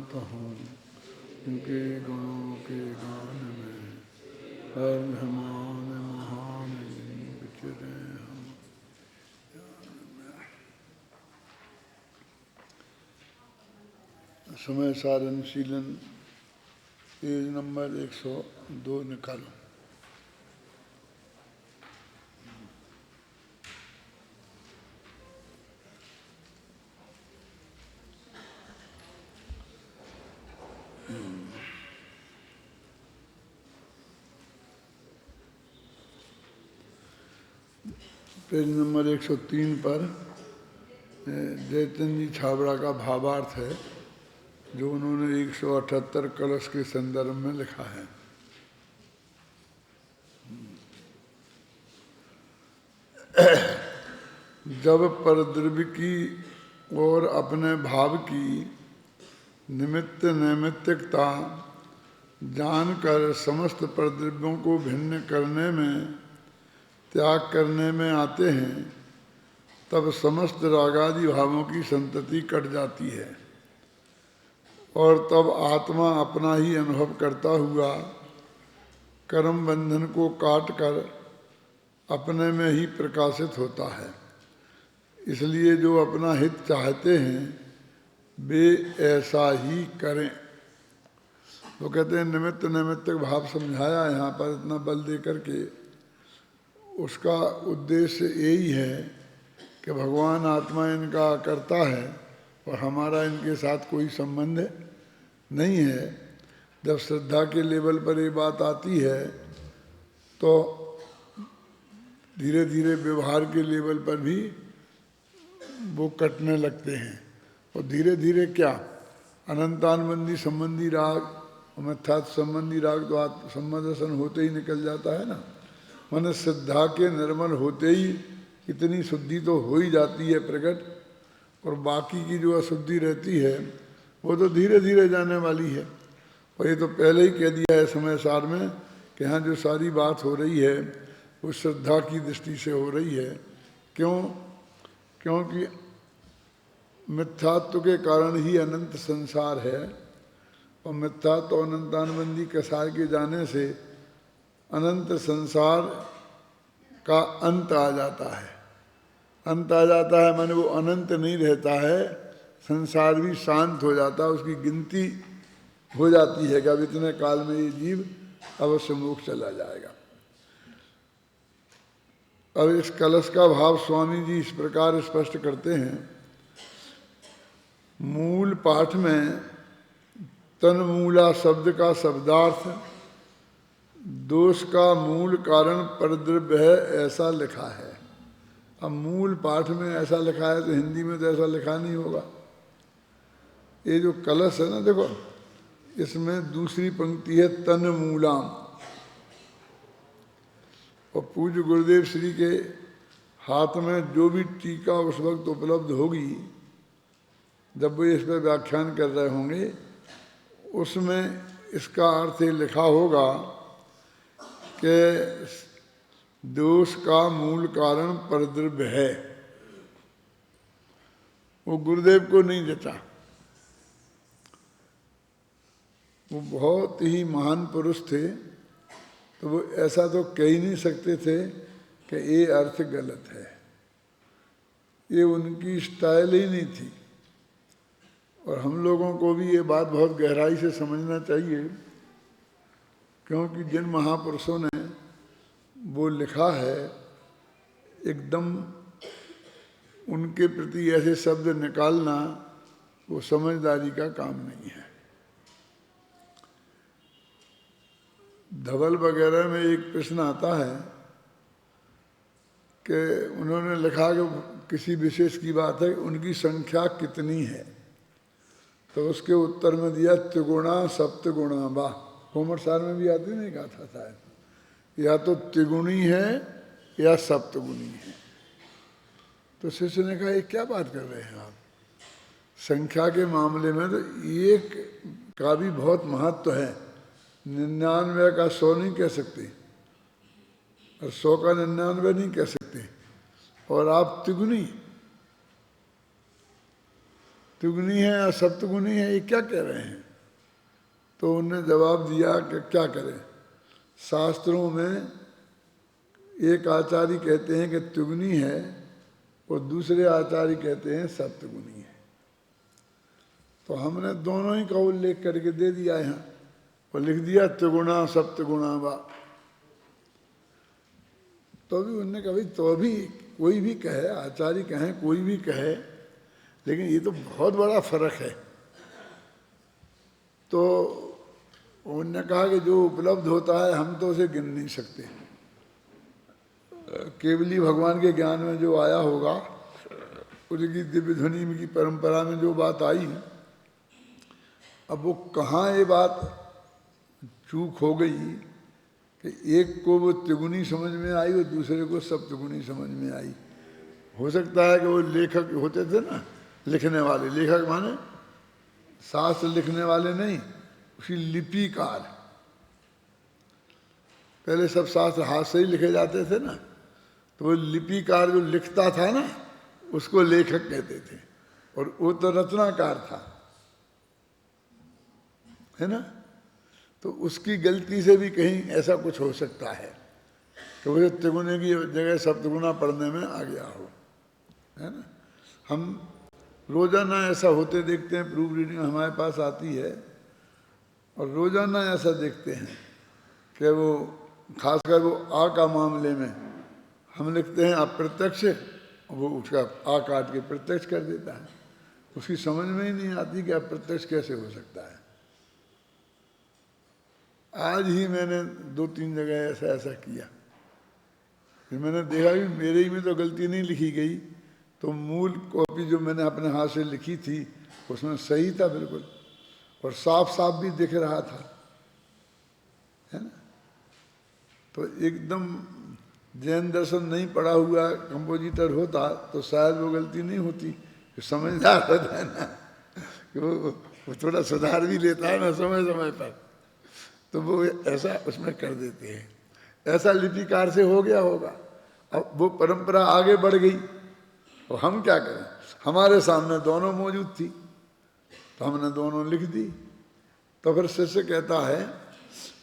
हूँ, इनके गुणों के गान में हर मेहमान महान विचरे हम। समय सार अनुशीलन पेज नंबर 102 निकालो। पेज नंबर 103 पर जयचंद जी छाबड़ा का भावार्थ है जो उन्होंने 178 कलश के संदर्भ में लिखा है। जब परद्रव्य की और अपने भाव की निमित्त नैमित्तिकता जानकर समस्त परद्रव्यों को भिन्न करने में त्याग करने में आते हैं, तब समस्त रागादि भावों की संतति कट जाती है और तब आत्मा अपना ही अनुभव करता हुआ कर्म बंधन को काट कर अपने में ही प्रकाशित होता है। इसलिए जो अपना हित चाहते हैं वे ऐसा ही करें। वो कहते हैं निमित्त नैमित्तिक भाव समझाया यहाँ पर इतना बल दे करके। उसका उद्देश्य यही है कि भगवान आत्मा इनका करता है और हमारा इनके साथ कोई संबंध नहीं है। जब श्रद्धा के लेवल पर ये बात आती है तो धीरे धीरे व्यवहार के लेवल पर भी वो कटने लगते हैं। और धीरे धीरे क्या अनंतानुबंधी संबंधी राग और मिथ्यात्व संबंधी राग तो सम्मदर्शन होते ही निकल जाता है ना। मन श्रद्धा के निर्मल होते ही इतनी शुद्धि तो हो ही जाती है प्रकट, और बाकी की जो अशुद्धि रहती है वो तो धीरे धीरे जाने वाली है। और ये तो पहले ही कह दिया है समय सार में कि यहाँ जो सारी बात हो रही है वो श्रद्धा की दृष्टि से हो रही है। क्यों? क्योंकि मिथ्यात्व के कारण ही अनंत संसार है और मिथ्यात्व अनंतानुबंधी कसाय के जाने से अनंत संसार का अंत आ जाता है। अंत आ जाता है माने वो अनंत नहीं रहता है, संसार भी शांत हो जाता है, उसकी गिनती हो जाती है कि अब इतने काल में ये जीव अवश्य मोक्ष चला जाएगा। अब इस कलश का भाव स्वामी जी इस प्रकार स्पष्ट करते हैं। मूल पाठ में तन्मूला शब्द का शब्दार्थ दोष का मूल कारण परद्रव्य है ऐसा लिखा है। अब मूल पाठ में ऐसा लिखा है तो हिंदी में तो ऐसा लिखा नहीं होगा। ये जो कलश है ना, देखो इसमें दूसरी पंक्ति है तन्मूलाम, और पूज्य गुरुदेव श्री के हाथ में जो भी टीका उस वक्त उपलब्ध होगी जब वो इस पर व्याख्यान कर रहे होंगे उसमें इसका अर्थ ये लिखा होगा कि दोष का मूल कारण परद्रव्य है। वो गुरुदेव को नहीं जचा। वो बहुत ही महान पुरुष थे तो वो ऐसा तो कह ही नहीं सकते थे कि ये अर्थ गलत है। ये उनकी स्टाइल ही नहीं थी। और हम लोगों को भी ये बात बहुत गहराई से समझना चाहिए, क्योंकि जिन महापुरुषों ने वो लिखा है एकदम उनके प्रति ऐसे शब्द निकालना वो समझदारी का काम नहीं है। धवल वगैरह में एक प्रश्न आता है कि उन्होंने लिखा कि किसी विशेष की बात है उनकी संख्या कितनी है, तो उसके उत्तर में दिया त्रिगुणा सप्तगुणा बा। होमर सार में भी आती नहीं गाथा था, या तो त्रिगुणी है या सप्तगुणी है। तो शिष्य ने कहा ये क्या बात कर रहे हैं आप, संख्या के मामले में तो एक का भी बहुत महत्व है। 99 का 100 नहीं कह सकते और 100 का 99 नहीं कह सकते, और आप त्रिगुणी त्रिगुणी है या सप्तगुणी है, ये क्या कह रहे हैं? तो उन्होंने जवाब दिया कि क्या करें, शास्त्रों में एक आचार्य कहते हैं कि त्रिगुणी है और दूसरे आचार्य कहते हैं सप्तगुणी है। तो हमने दोनों ही का उल्लेख करके दे दिया यहाँ और लिख दिया त्रिगुणा सप्तगुणा वा। तो भी उनने कहा भाई तो भी कोई भी कहे, आचार्य कहें कोई भी कहे, लेकिन ये तो बहुत बड़ा फर्क है। तो उन्होंने कहा कि जो उपलब्ध होता है हम तो उसे गिन नहीं सकते। केवली भगवान के ज्ञान में जो आया होगा, उनकी दिव्य ध्वनि की परंपरा में जो बात आई, अब वो कहाँ ये बात चूक हो गई कि एक को वो त्रिगुणी समझ में आई और दूसरे को सप्तगुणी समझ में आई। हो सकता है कि वो लेखक होते थे ना, लिखने वाले, लेखक माने शास्त्र लिखने वाले नहीं, उसी लिपिकार। पहले सब शास्त्र हाथ से ही लिखे जाते थे ना, तो वो लिपिकार जो लिखता था ना उसको लेखक कहते थे, और वो तो रचनाकार था, है ना। तो उसकी गलती से भी कहीं ऐसा कुछ हो सकता है कि वो त्रिगुणी की जगह सप्तगुणा पढ़ने में आ गया हो, है ना। हम रोजाना ऐसा होते देखते हैं, प्रूफ रीडिंग हमारे पास आती है और रोजाना ऐसा देखते हैं कि वो खासकर वो आ का मामले में हम लिखते हैं अप्रत्यक्ष, वो उसका आ काट के प्रत्यक्ष कर देता है। उसकी समझ में ही नहीं आती कि अप्रत्यक्ष कैसे हो सकता है। आज ही मैंने 2-3 जगह ऐसा किया, फिर मैंने देखा कि मेरे ही में तो गलती नहीं लिखी गई, तो मूल कॉपी जो मैंने अपने हाथ से लिखी थी उसमें सही था बिल्कुल, और साफ साफ भी दिख रहा था, है ना। तो एकदम जैन दर्शन नहीं पढ़ा हुआ कंपोजिटर होता तो शायद वो गलती नहीं होती। समझदार होता है ना कि वो थोड़ा सुधार भी लेता है ना समय समय पर, तो वो ऐसा उसमें कर देते हैं। ऐसा लिपिकार से हो गया होगा। अब वो परंपरा आगे बढ़ गई और हम क्या करें, हमारे सामने दोनों मौजूद थी तो हमने दोनों लिख दी। तो फिर शिष्य कहता है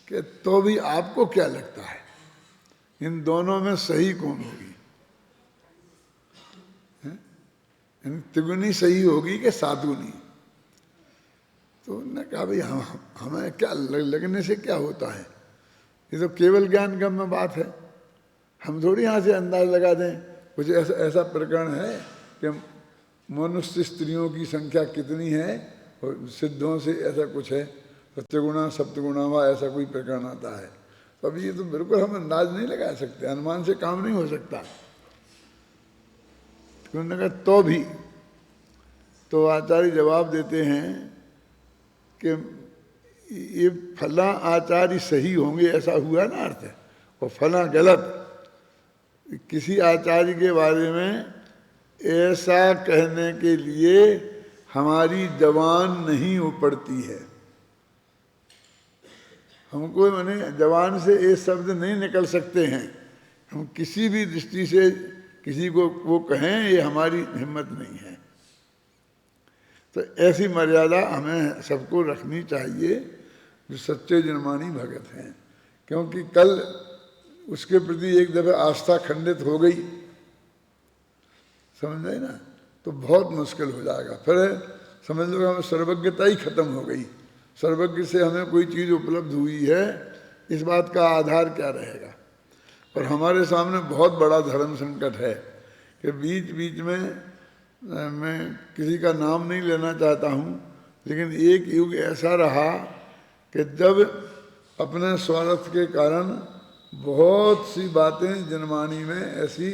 कि तो भी आपको क्या लगता है इन दोनों में सही कौन होगी? त्रिगुणी सही होगी कि सातगुणी? तो उन्होंने कहा भाई हमें क्या लगने से क्या होता है, ये तो केवल ज्ञान गम्य बात है। हम थोड़ी यहाँ से अंदाज लगा दें। कुछ ऐसा प्रकरण है कि मनुष्य स्त्रियों की संख्या कितनी है और सिद्धों से ऐसा कुछ है, त्रिगुणा सप्तगुणा वा ऐसा कोई प्रकरण आता है। तो अभी ये तो बिल्कुल हम अंदाज नहीं लगा सकते, अनुमान से काम नहीं हो सकता। उन्होंने कहा तो भी, तो आचार्य जवाब देते हैं कि ये फला आचार्य सही होंगे ऐसा हुआ ना अर्थ है, और फला गलत। किसी आचार्य के बारे में ऐसा कहने के लिए हमारी जबान नहीं उपड़ती है। हमको माने जबान से ये शब्द नहीं निकल सकते हैं। हम किसी भी दृष्टि से किसी को वो कहें, ये हमारी हिम्मत नहीं है। तो ऐसी मर्यादा हमें सबको रखनी चाहिए जो सच्चे जनमानी भगत हैं, क्योंकि कल उसके प्रति एक दफे आस्था खंडित हो गई, समझ रहे ना, तो बहुत मुश्किल हो जाएगा। फिर समझ लो हमें सर्वज्ञता ही खत्म हो गई। सर्वज्ञ से हमें कोई चीज़ उपलब्ध हुई है, इस बात का आधार क्या रहेगा। और हमारे सामने बहुत बड़ा धर्म संकट है कि बीच बीच में, मैं किसी का नाम नहीं लेना चाहता हूँ, लेकिन एक युग ऐसा रहा कि जब अपने स्वार्थ के कारण बहुत सी बातें जनमानी में ऐसी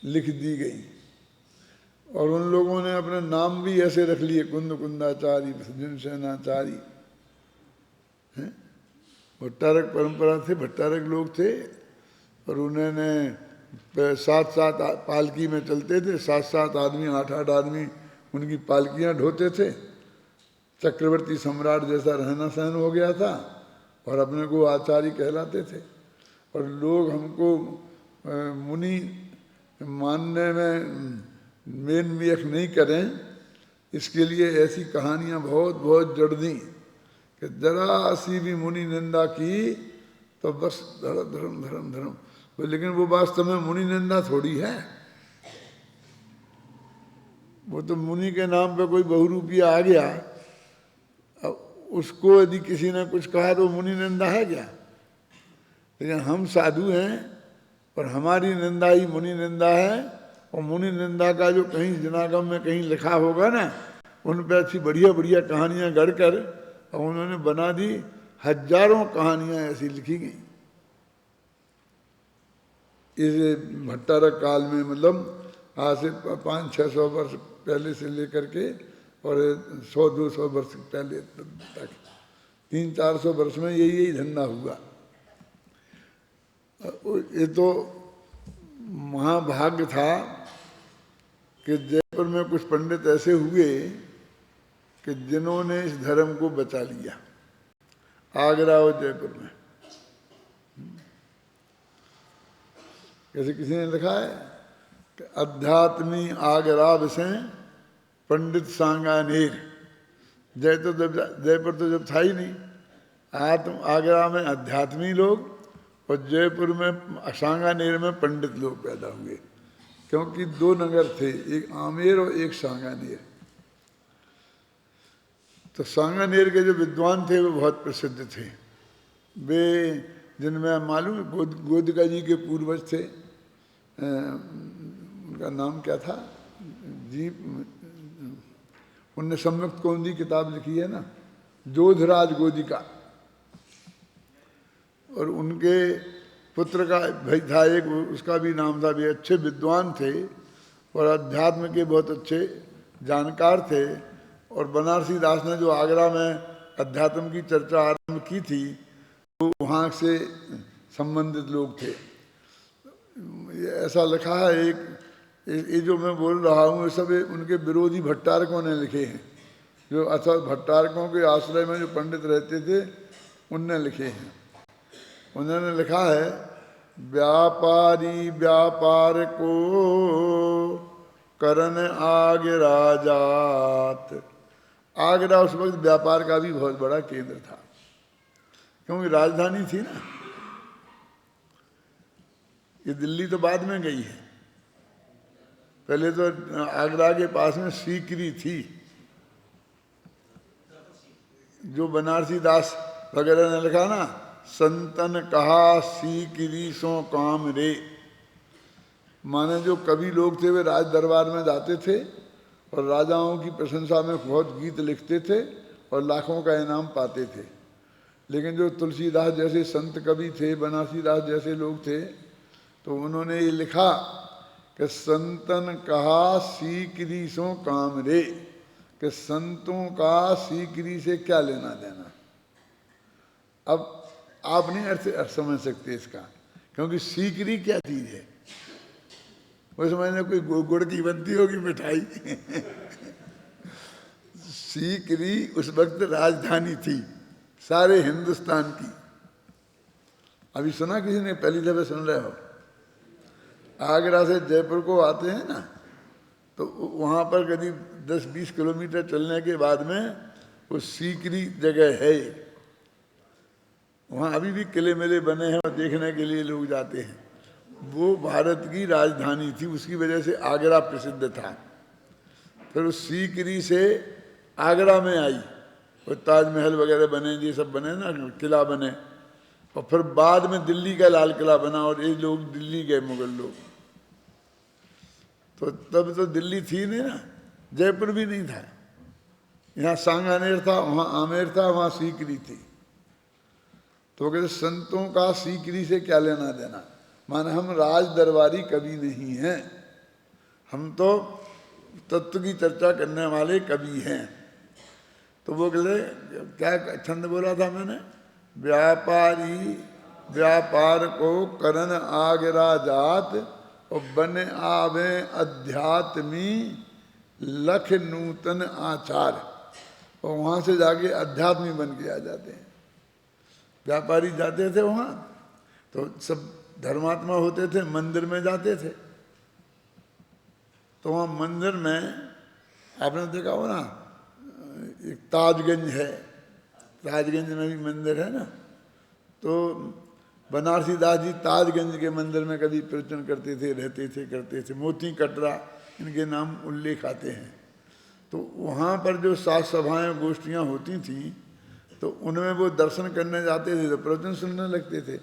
लिख दी गई, और उन लोगों ने अपने नाम भी ऐसे रख लिए, कुंद कुंदाचारी, जिनसेनाचारी, हैं। भट्टारक परंपरा थे, भट्टारक लोग थे, और उन्होंने 7-7 पालकी में चलते थे, 7-7 आदमी, 8-8 आदमी उनकी पालकियां ढोते थे। चक्रवर्ती सम्राट जैसा रहना सहन हो गया था, और अपने को आचार्य कहलाते थे। और लोग हमको मुनि मानने में मेन मियख नहीं करें, इसके लिए ऐसी कहानियां बहुत बहुत जड़ दी कि जरा सी भी मुनि निंदा की तो बस धर्म धर्म धर्म धर्म। लेकिन वो वास्तव में मुनि निंदा थोड़ी है, वो तो मुनि के नाम पे कोई बहुरूपिया आ गया, अब उसको यदि किसी ने कुछ कहा तो मुनि निंदा है क्या? लेकिन हम साधु हैं और हमारी निंदा ही मुनि निंदा है। और मुनि निंदा का जो कहीं जनागम में कहीं लिखा होगा ना, उन पर अच्छी बढ़िया बढ़िया कहानियां गढ़ कर और उन्होंने बना दी, हजारों कहानियां ऐसी लिखी गई इस भट्टारक काल में। मतलब आज से 500-600 वर्ष पहले से लेकर के और 100-200 वर्ष पहले तक 300-400 वर्ष में यही धंधा हुआ। ये तो महाभाग्य था कि जयपुर में कुछ पंडित ऐसे हुए कि जिन्होंने इस धर्म को बचा लिया, आगरा और जयपुर में। जैसे किसी ने लिखा है कि अध्यात्मी आगरा विषय पंडित सांगानेर। जयपुर तो जब था ही नहीं, आगरा में अध्यात्मी लोग और जयपुर में सांगानेर में पंडित लोग पैदा हुए, क्योंकि दो नगर थे, एक आमेर और एक सांगानेर। तो सांगानेर के जो विद्वान थे वो बहुत प्रसिद्ध थे। वे जिनमें मालूम गोदिका जी के पूर्वज थे, उनका नाम क्या था जी, उनने सम्यक्त कौंदी किताब लिखी है ना, जोधराज गोदिका। और उनके पुत्र का भाई था एक, उसका भी नाम था। वे अच्छे विद्वान थे और अध्यात्म के बहुत अच्छे जानकार थे। और बनारसी दास ने जो आगरा में अध्यात्म की चर्चा आरंभ की थी, वो वहाँ से संबंधित लोग थे। ये ऐसा लिखा है, एक ये जो मैं बोल रहा हूँ ये सब उनके विरोधी भट्टारकों ने लिखे हैं, जो अथवा भट्टारकों के आश्रय में जो पंडित रहते थे उनने लिखे हैं। उन्होंने लिखा है, व्यापारी व्यापार को करन आगरा जात। आगरा उस वक्त व्यापार का भी बहुत बड़ा केंद्र था, क्योंकि राजधानी थी ना। ये दिल्ली तो बाद में गई है, पहले तो आगरा के पास में सीकरी थी, जो बनारसी दास वगैरह ने लिखा ना, संतन कहा सीकरी सो काम रे। माने जो कवि लोग थे वे राज दरबार में जाते थे और राजाओं की प्रशंसा में बहुत गीत लिखते थे और लाखों का इनाम पाते थे। लेकिन जो तुलसीदास जैसे संत कवि थे, बनारसी दास जैसे लोग थे, तो उन्होंने ये लिखा कि संतन कहा सीकरी सो काम रे, कि संतों का सीकरी से क्या लेना देना। अब आप नहीं अर्थ समझ सकते इसका, क्योंकि सीकरी क्या चीज है। उस महीने कोई गुड़ की बनती होगी मिठाई सीकरी उस वक्त राजधानी थी सारे हिंदुस्तान की। अभी सुना किसी ने? पहली दफे सुन रहे हो? आगरा से जयपुर को आते हैं ना, तो वहाँ पर करीब 10-20 किलोमीटर चलने के बाद में वो सीकरी जगह है। वहाँ अभी भी किले मेले बने हैं और देखने के लिए लोग जाते हैं। वो भारत की राजधानी थी, उसकी वजह से आगरा प्रसिद्ध था। फिर उस सीकरी से आगरा में आई और ताजमहल वगैरह बने, ये सब बने ना, किला बने। और फिर बाद में दिल्ली का लाल किला बना और ये लोग दिल्ली गए, मुगल लोग। तो तब तो दिल्ली थी नहीं ना, जयपुर भी नहीं था। यहाँ सांगानेर था, वहाँ आमेर था, वहाँ सीकरी थी। तो कहते संतों का सीकरी से क्या लेना देना। माने हम राज दरबारी कवि नहीं हैं, हम तो तत्व की चर्चा करने वाले कवि हैं। तो वो कहते, क्या छंद बोला था मैंने? व्यापारी व्यापार को करन आगरा जात और बने आवे अध्यात्मी लख नूतन आचार। और वहाँ से जाके अध्यात्मी बन के आ जाते हैं। व्यापारी जाते थे वहाँ तो सब धर्मात्मा होते थे, मंदिर में जाते थे। तो वहाँ मंदिर में आपने देखा हो ना, एक ताजगंज है, ताजगंज में भी मंदिर है ना, तो बनारसी दास जी ताजगंज के मंदिर में कभी प्रवचन करते थे, रहते थे, करते थे। मोती कटरा इनके नाम उल्लेख आते हैं। तो वहाँ पर जो सात सभाएं गोष्ठियाँ होती थीं, तो उनमें वो दर्शन करने जाते थे तो प्रवचन सुनने लगते थे,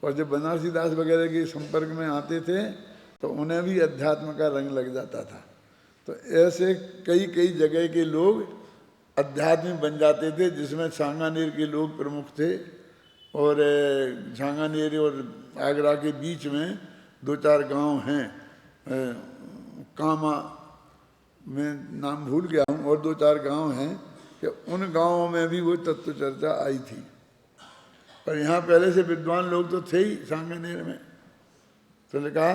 और जब बनारसी दास वगैरह के संपर्क में आते थे तो उन्हें भी अध्यात्म का रंग लग जाता था। तो ऐसे कई कई जगह के लोग अध्यात्मिक बन जाते थे, जिसमें सांगानेर के लोग प्रमुख थे। और सांगानेर और आगरा के बीच में 2-4 गांव हैं, कामा मैं नाम भूल गया हूँ, और 2-4 गांव हैं कि उन गांवों में भी वो तत्व चर्चा आई थी। पर यहाँ पहले से विद्वान लोग तो थे ही सांगानेर में। तो लिखा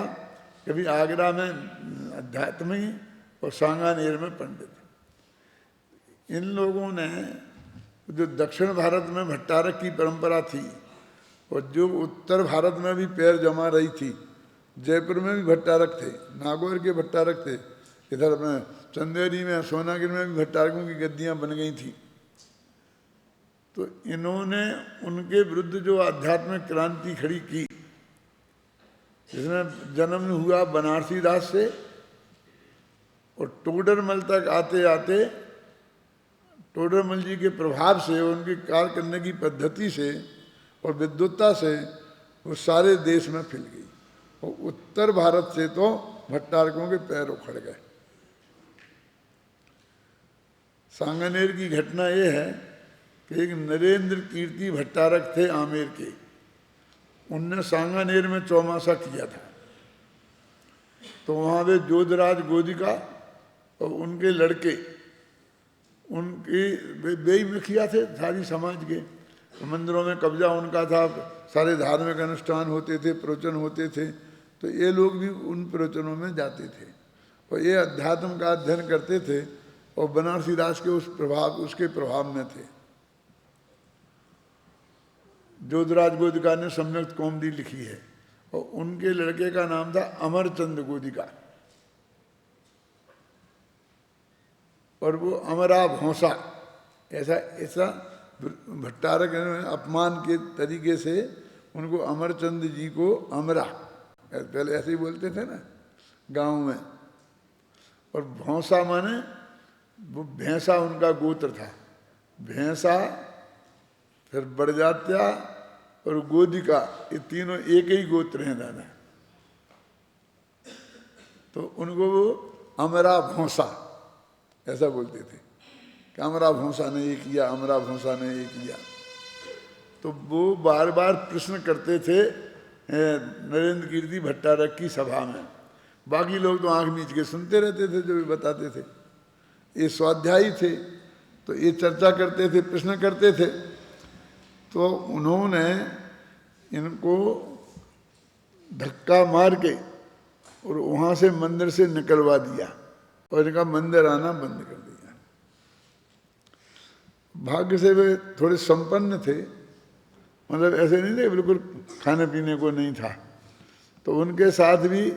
कभी आगरा में अध्यात्म ही और सांगानेर में पंडित। इन लोगों ने जो दक्षिण भारत में भट्टारक की परंपरा थी, और जो उत्तर भारत में भी पैर जमा रही थी, जयपुर में भी भट्टारक थे, नागौर के भट्टारक थे, इधर अपने चंदेरी में, सोनागिर में भी भट्टारकों की गद्दियाँ बन गई थी। तो इन्होंने उनके विरुद्ध जो आध्यात्मिक क्रांति खड़ी की, जिसमें जन्म हुआ बनारसी दास से, और टोडरमल तक आते आते टोडरमल जी के प्रभाव से, उनकी कार्य करने की पद्धति से और विद्वत्ता से वो सारे देश में फैल गई। और उत्तर भारत से तो भट्टारकों के पैर उखड़ गए। सांगानेर की घटना ये है कि एक नरेंद्र कीर्ति भट्टारक थे आमेर के, उनने सांगानेर में चौमासा किया था। तो वहाँ वे जोधराज गोदिका और उनके लड़के, उनकी वे मुखिया थे सारी समाज के। तो मंदिरों में कब्जा उनका था, सारे धार्मिक अनुष्ठान होते थे, प्रवचन होते थे। तो ये लोग भी उन प्रवचनों में जाते थे और ये अध्यात्म का अध्ययन करते थे, और बनारसी दास के उसके प्रभाव में थे। जोधराज गोदिका ने सम्यक कौमुदी लिखी है, और उनके लड़के का नाम था अमरचंद गोदिका, और वो अमरा भौसा, ऐसा भट्टारक अपमान के तरीके से उनको अमरचंद जी को अमरा, पहले ऐसे ही बोलते थे ना गांव में। और भौसा माने वो भैंसा उनका गोत्र था, भैंसा, फिर बड़जात्या और गोदिका, ये तीनों एक ही गोत्र हैं दादा। तो उनको वो अमरा भौसा ऐसा बोलते थे कि अमरा भौसा ने ये किया, अमरा भौसा ने ये किया। तो वो बार बार प्रश्न करते थे नरेंद्र कीर्ति भट्टारक की सभा में। बाकी लोग तो आंख मीच के सुनते रहते थे जो भी बताते थे। ये स्वाध्यायी थे, तो ये चर्चा करते थे, प्रश्न करते थे। तो उन्होंने इनको धक्का मार के और वहाँ से मंदिर से निकलवा दिया और इनका मंदिर आना बंद कर दिया। भाग्य से वे थोड़े संपन्न थे, मतलब ऐसे नहीं थे बिल्कुल खाने पीने को नहीं था। तो उनके साथ भी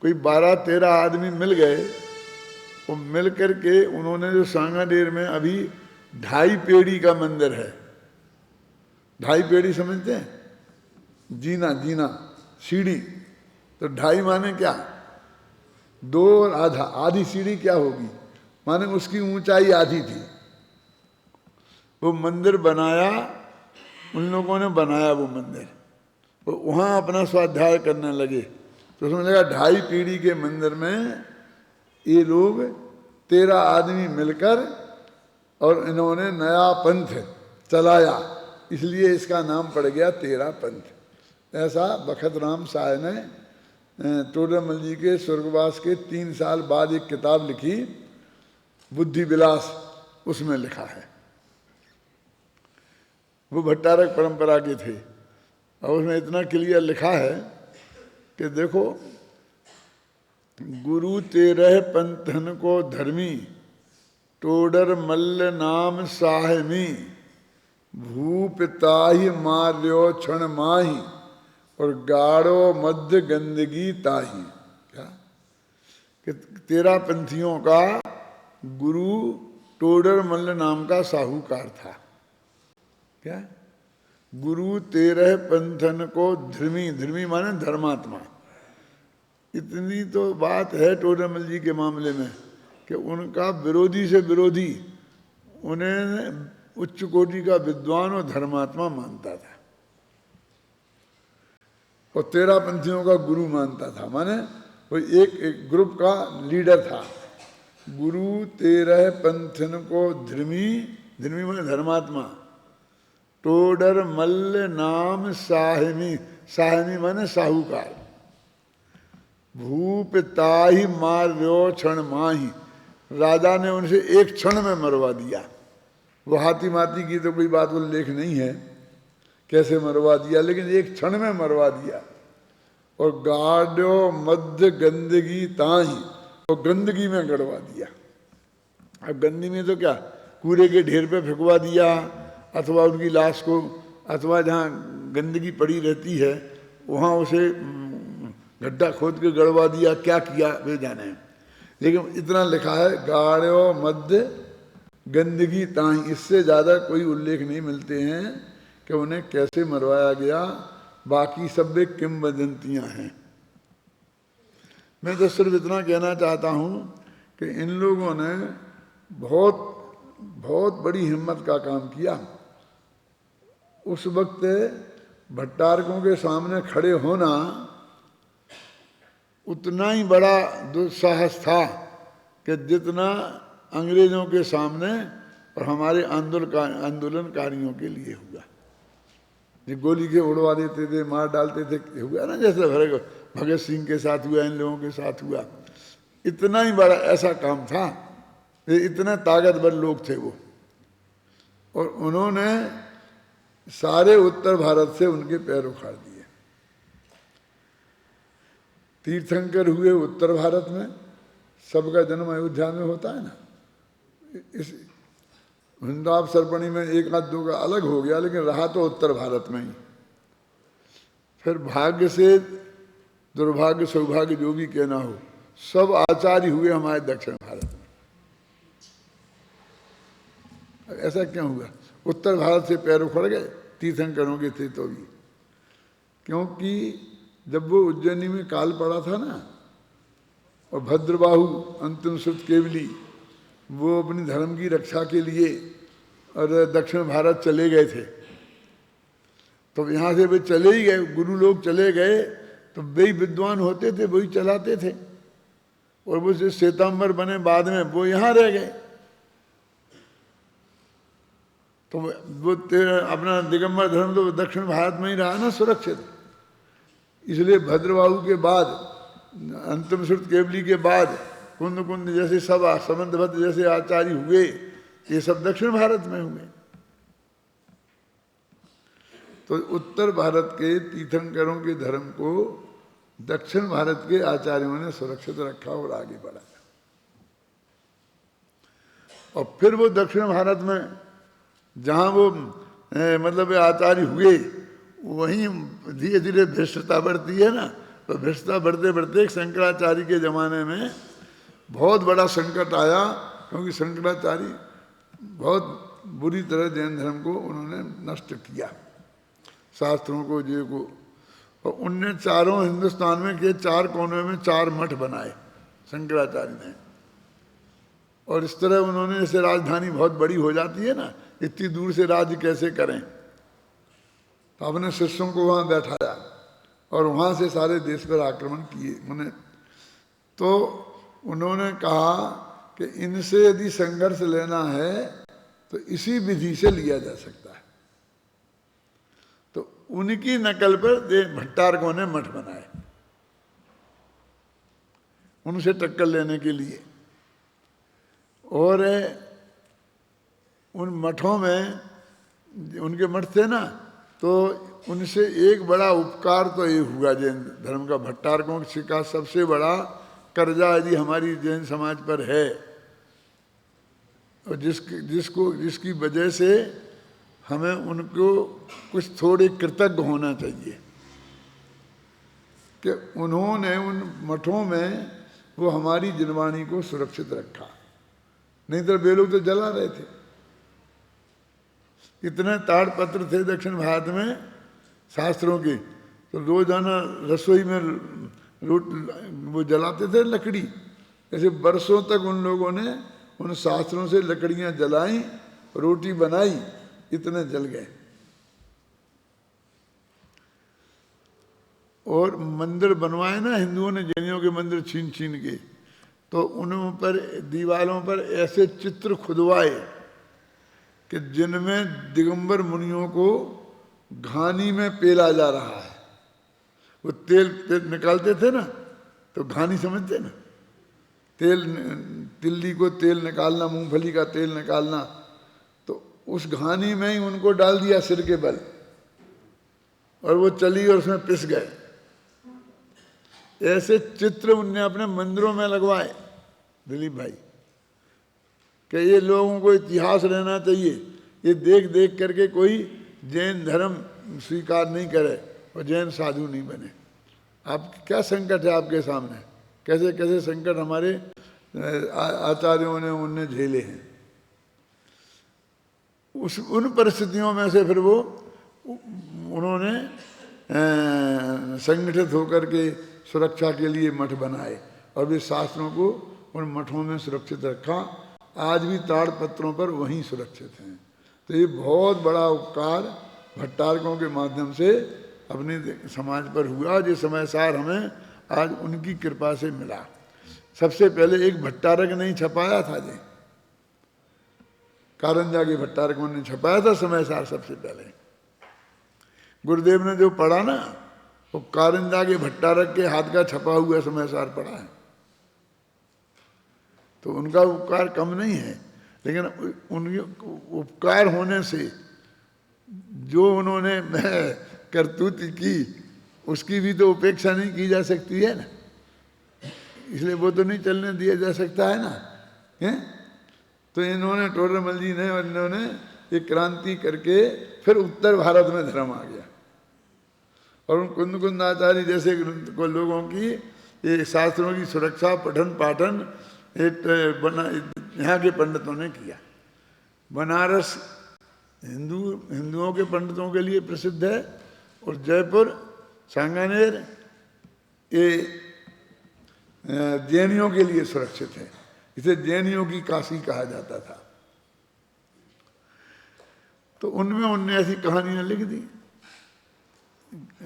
कोई 12-13 आदमी मिल गए, वो मिल करके उन्होंने जो सांगानेर में अभी 2.5 पेड़ी का मंदिर है, 2.5 पेड़ी समझते हैं? जीना, जीना सीढ़ी, तो 2.5 माने क्या? 2 और आधा, आधी सीढ़ी क्या होगी, माने उसकी ऊंचाई आधी थी। वो मंदिर बनाया, उन लोगों ने बनाया वो मंदिर, वो वहाँ अपना स्वाध्याय करने लगे। तो उसमें लगा 2.5 पीढ़ी के मंदिर में ये लोग 13 आदमी मिलकर और इन्होंने नया पंथ चलाया, इसलिए इसका नाम पड़ गया 13 पंथ। ऐसा बखत राम साय ने टोडरमल जी के स्वर्गवास के 3 साल बाद एक किताब लिखी, बुद्धि विलास, उसमें लिखा है। वो भट्टारक परंपरा के थे और उसमें इतना क्लियर लिखा है कि देखो, गुरु 13 पंथन को धर्मी, टोडर मल्ल नाम साहमी, भूपिताहि मार्यो क्षण माही, और गाढ़ो मध्य गंदगी ताही। क्या कि 13 पंथियों का गुरु टोडर मल्ल नाम का साहूकार था। क्या? गुरु 13 पंथन को धर्मी, धर्मी माने धर्मात्मा। इतनी तो बात है टोडरमल जी के मामले में कि उनका विरोधी से विरोधी उन्हें उच्च कोटि का विद्वान और धर्मात्मा मानता था और 13 पंथियों का गुरु मानता था। माने वो एक ग्रुप का लीडर था। गुरु 13 पंथन को धर्मी, धर्मी माने धर्मात्मा, टोडर मल्ल नाम साहिमी, साहिमी माने साहूकार, भूप ताहि मार्यो क्षण माही, राजा ने उनसे एक क्षण में मरवा दिया। वो हाथी माती की तो कोई बात उल्लेख नहीं है कैसे मरवा दिया, लेकिन एक क्षण में मरवा दिया। और गाड़ो मध्य गंदगी ताही, और गंदगी में गड़वा दिया। अब गंदगी में तो क्या, कूड़े के ढेर पे फेंकवा दिया, अथवा उनकी लाश को, अथवा जहाँ गंदगी पड़ी रहती है वहाँ उसे गड्ढा खोद के गड़वा दिया, क्या किया वे जाने। लेकिन इतना लिखा है गाड़ो मध्य गंदगी ताही, इससे ज़्यादा कोई उल्लेख नहीं मिलते हैं कि उन्हें कैसे मरवाया गया। बाकी सब वे किंवदंतियाँ हैं। मैं तो सिर्फ इतना कहना चाहता हूँ कि इन लोगों ने बहुत बहुत बड़ी हिम्मत का काम किया। उस वक्त भट्टारकों के सामने खड़े होना उतना ही बड़ा दुस्साहस था कि जितना अंग्रेजों के सामने और हमारे आंदोलनकारियों के लिए हुआ। ये गोली के उड़वा देते थे, मार डालते थे, हुआ ना जैसे भगत सिंह के साथ हुआ, इन लोगों के साथ हुआ। इतना ही बड़ा ऐसा काम था, ये इतने ताकतवर लोग थे वो। और उन्होंने सारे उत्तर भारत से उनके पैर उखाड़ दिए। तीर्थंकर हुए उत्तर भारत में, सबका जन्म अयोध्या में होता है ना। इस हिंदाव सरपणी में एक आध दो का अलग हो गया, लेकिन रहा तो उत्तर भारत में ही। फिर भाग्य से दुर्भाग्य सौभाग्य जो भी कहना हो, सब आचार्य हुए हमारे दक्षिण भारत में। ऐसा क्यों हुआ? उत्तर भारत से पैर उखड़ गए, तीर्थंकरों के थे तो भी। क्योंकि जब वो उज्जैनी में काल पड़ा था ना, और भद्रबाहु अंतिम सुत केवली वो अपनी धर्म की रक्षा के लिए और दक्षिण भारत चले गए थे। तो यहाँ से वे चले ही गए, गुरु लोग चले गए, तो वे विद्वान होते थे, वही चलाते थे। और वो जो श्वेतांबर बने बाद में, वो यहाँ रह गए। तो वो अपना दिगंबर धर्म तो दक्षिण भारत में ही रहा ना सुरक्षित। इसलिए भद्रबाहु के बाद, अंतिम श्रुत केवली के बाद कुंद कुंद जैसे सब समंतभद्र जैसे आचार्य हुए, ये सब दक्षिण भारत में हुए। तो उत्तर भारत के तीर्थंकरों के धर्म को दक्षिण भारत के आचार्यों ने सुरक्षित रखा और आगे बढ़ाया। और फिर वो दक्षिण भारत में जहाँ वो मतलब आचार्य हुए, वहीं धीरे धीरे भ्रष्टता बढ़ती है ना। तो भ्रष्टता बढ़ते बढ़ते शंकराचार्य के ज़माने में बहुत बड़ा संकट आया, क्योंकि शंकराचार्य बहुत बुरी तरह जैन धर्म को उन्होंने नष्ट किया, शास्त्रों को जे को। और उनने चारों हिंदुस्तान में के 4 कोनों में 4 मठ बनाए शंकराचार्य ने। और इस तरह उन्होंने, जैसे राजधानी बहुत बड़ी हो जाती है ना, इतनी दूर से राज्य कैसे करें, तो अपने शिष्यों को वहाँ बैठाया और वहाँ से सारे देश पर आक्रमण किए। मैंने तो उन्होंने कहा कि इनसे यदि संघर्ष लेना है तो इसी विधि से लिया जा सकता है। तो उनकी नकल पर भट्टारकों ने मठ बनाए उनसे टक्कर लेने के लिए। और उन मठों में, उनके मठ थे ना, तो उनसे एक बड़ा उपकार तो ये हुआ जैन धर्म का, भट्टारकों का सबसे बड़ा कर्जा यदि हमारी जैन समाज पर है, और जिसकी वजह से हमें उनको कुछ थोड़े कृतज्ञ होना चाहिए कि उन्होंने उन मठों में वो हमारी जिनवाणी को सुरक्षित रखा। नहीं तो वे लोग तो जला रहे थे। इतने ताड़पत्र थे दक्षिण भारत में शास्त्रों के, तो रोजाना रसोई में वो जलाते थे लकड़ी। ऐसे बरसों तक उन लोगों ने उन शास्त्रों से लकड़ियां जलाई, रोटी बनाई, इतने जल गए। और मंदिर बनवाए ना हिंदुओं ने, जैनियों के मंदिर छीन छीन के, तो उन पर दीवारों पर ऐसे चित्र खुदवाए कि जिनमें दिगंबर मुनियों को घानी में पेला जा रहा है। वो तेल निकालते थे ना, तो घानी समझते ना, तेल, तिल्ली को तेल निकालना, मूंगफली का तेल निकालना, तो उस घानी में ही उनको डाल दिया सिर के बल, और वो चली और उसमें पिस गए। ऐसे चित्र उनने अपने मंदिरों में लगवाए दिलीप भाई, कि ये लोगों को इतिहास रहना चाहिए, ये देख देख करके कोई जैन धर्म स्वीकार नहीं करे और जैन साधु नहीं बने। आप क्या संकट है आपके सामने, कैसे कैसे संकट हमारे आचार्यों ने उनने झेले हैं। उन परिस्थितियों में से फिर वो उन्होंने संगठित होकर के सुरक्षा के लिए मठ बनाए, और वे शास्त्रों को उन मठों में सुरक्षित रखा। आज भी ताड़पत्रों पर वहीं सुरक्षित हैं। तो ये बहुत बड़ा उपकार भट्टारकों के माध्यम से अपने समाज पर हुआ, जो समय सार हमें आज उनकी कृपा से मिला। सबसे पहले एक भट्टारक ने ही छपाया था, जी कारंजा के भट्टारकों ने छपाया था समय सार सबसे पहले। गुरुदेव ने जो पढ़ा ना, वो कारंजा के भट्टारक के हाथ का छपा हुआ समय सार पढ़ा है। तो उनका उपकार कम नहीं है, लेकिन उनके उपकार होने से जो उन्होंने करतूत की, उसकी भी तो उपेक्षा नहीं की जा सकती है ना, इसलिए वो तो नहीं चलने दिया जा सकता है ना, है? तो इन्होंने, टोडरमल जी ने और इन्होंने एक क्रांति करके फिर उत्तर भारत में धर्म आ गया। और उन कुंद कुंदाचार्य जैसे को लोगों की ये शास्त्रों की सुरक्षा, पठन पाठन यहाँ के पंडितों ने किया। बनारस हिंदुओं के पंडितों के लिए प्रसिद्ध है, और जयपुर, सांगानेर ये जैनियों के लिए सुरक्षित है। इसे जैनियों की काशी कहा जाता था। तो उनमें उनने ऐसी कहानियां लिख दी,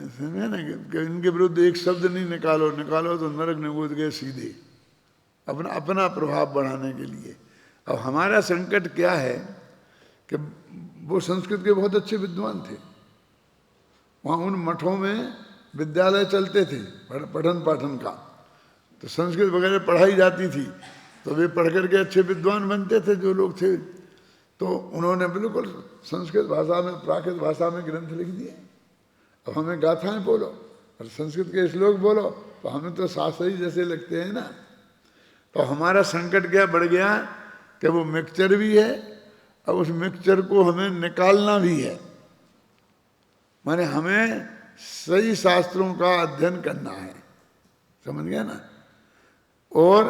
समझे ना, कि इनके विरुद्ध एक शब्द नहीं निकालो तो नरक में कूद गए सीधे, अपना प्रभाव बढ़ाने के लिए। अब हमारा संकट क्या है कि वो संस्कृत के बहुत अच्छे विद्वान थे। वहाँ उन मठों में विद्यालय चलते थे पठन पाठन का, तो संस्कृत वगैरह पढ़ाई जाती थी, तो वे पढ़ करके अच्छे विद्वान बनते थे जो लोग थे। तो उन्होंने बिल्कुल संस्कृत भाषा में, प्राकृत भाषा में ग्रंथ लिख दिए। अब हमें गाथाएं बोलो और संस्कृत के श्लोक बोलो, तो हमें तो शास्त्री जैसे लगते हैं ना। तो हमारा संकट क्या बढ़ गया कि वो मिक्सचर भी है, और उस मिक्सचर को हमें निकालना भी है। माने हमें सही शास्त्रों का अध्ययन करना है, समझ गया ना। और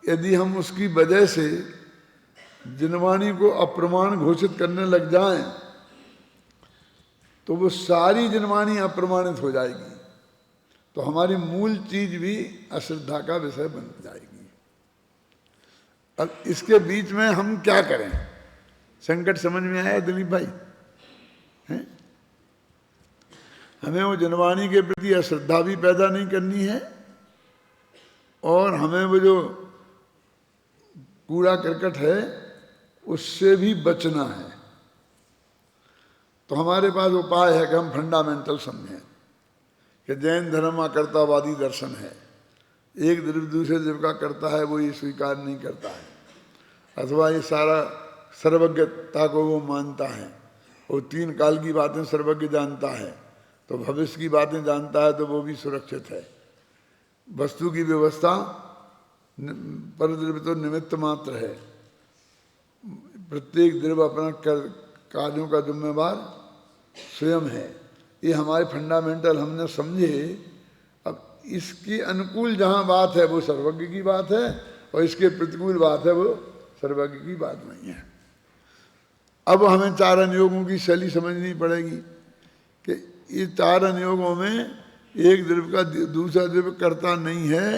यदि हम उसकी वजह से जिनवाणी को अप्रमाण घोषित करने लग जाएं, तो वो सारी जिनवाणी अप्रमाणित हो जाएगी, तो हमारी मूल चीज भी अश्रद्धा का विषय बन जाएगी। अब इसके बीच में हम क्या करें? संकट समझ में आया दिलीप भाई? हैं? हमें वो जिनवाणी के प्रति अश्रद्धा भी पैदा नहीं करनी है, और हमें वो जो कूड़ा करकट है उससे भी बचना है। तो हमारे पास उपाय है कि हम फंडामेंटल समझें कि जैन धर्म अकर्तावादी दर्शन है। एक द्रव्य दूसरे द्रव्य का करता है, वो ये स्वीकार नहीं करता है, अथवा ये सारा सर्वज्ञता को वो मानता है, वो तीन काल की बातें सर्वज्ञ जानता है, तो भविष्य की बातें जानता है, तो वो भी सुरक्षित है। वस्तु की व्यवस्था पर द्रव्य तो निमित्त मात्र है, प्रत्येक द्रव्य अपना कार्यों का जिम्मेवार स्वयं है। ये हमारे फंडामेंटल हमने समझे। अब इसकी अनुकूल जहाँ बात है वो सर्वज्ञ की बात है, और इसके प्रतिकूल बात है वो सर्वज्ञ की बात नहीं है। अब हमें 4 अनुयोगों की शैली समझनी पड़ेगी कि ये 4 अनुयोगों में एक द्रव्य का दूसरा द्रव्य कर्ता नहीं है,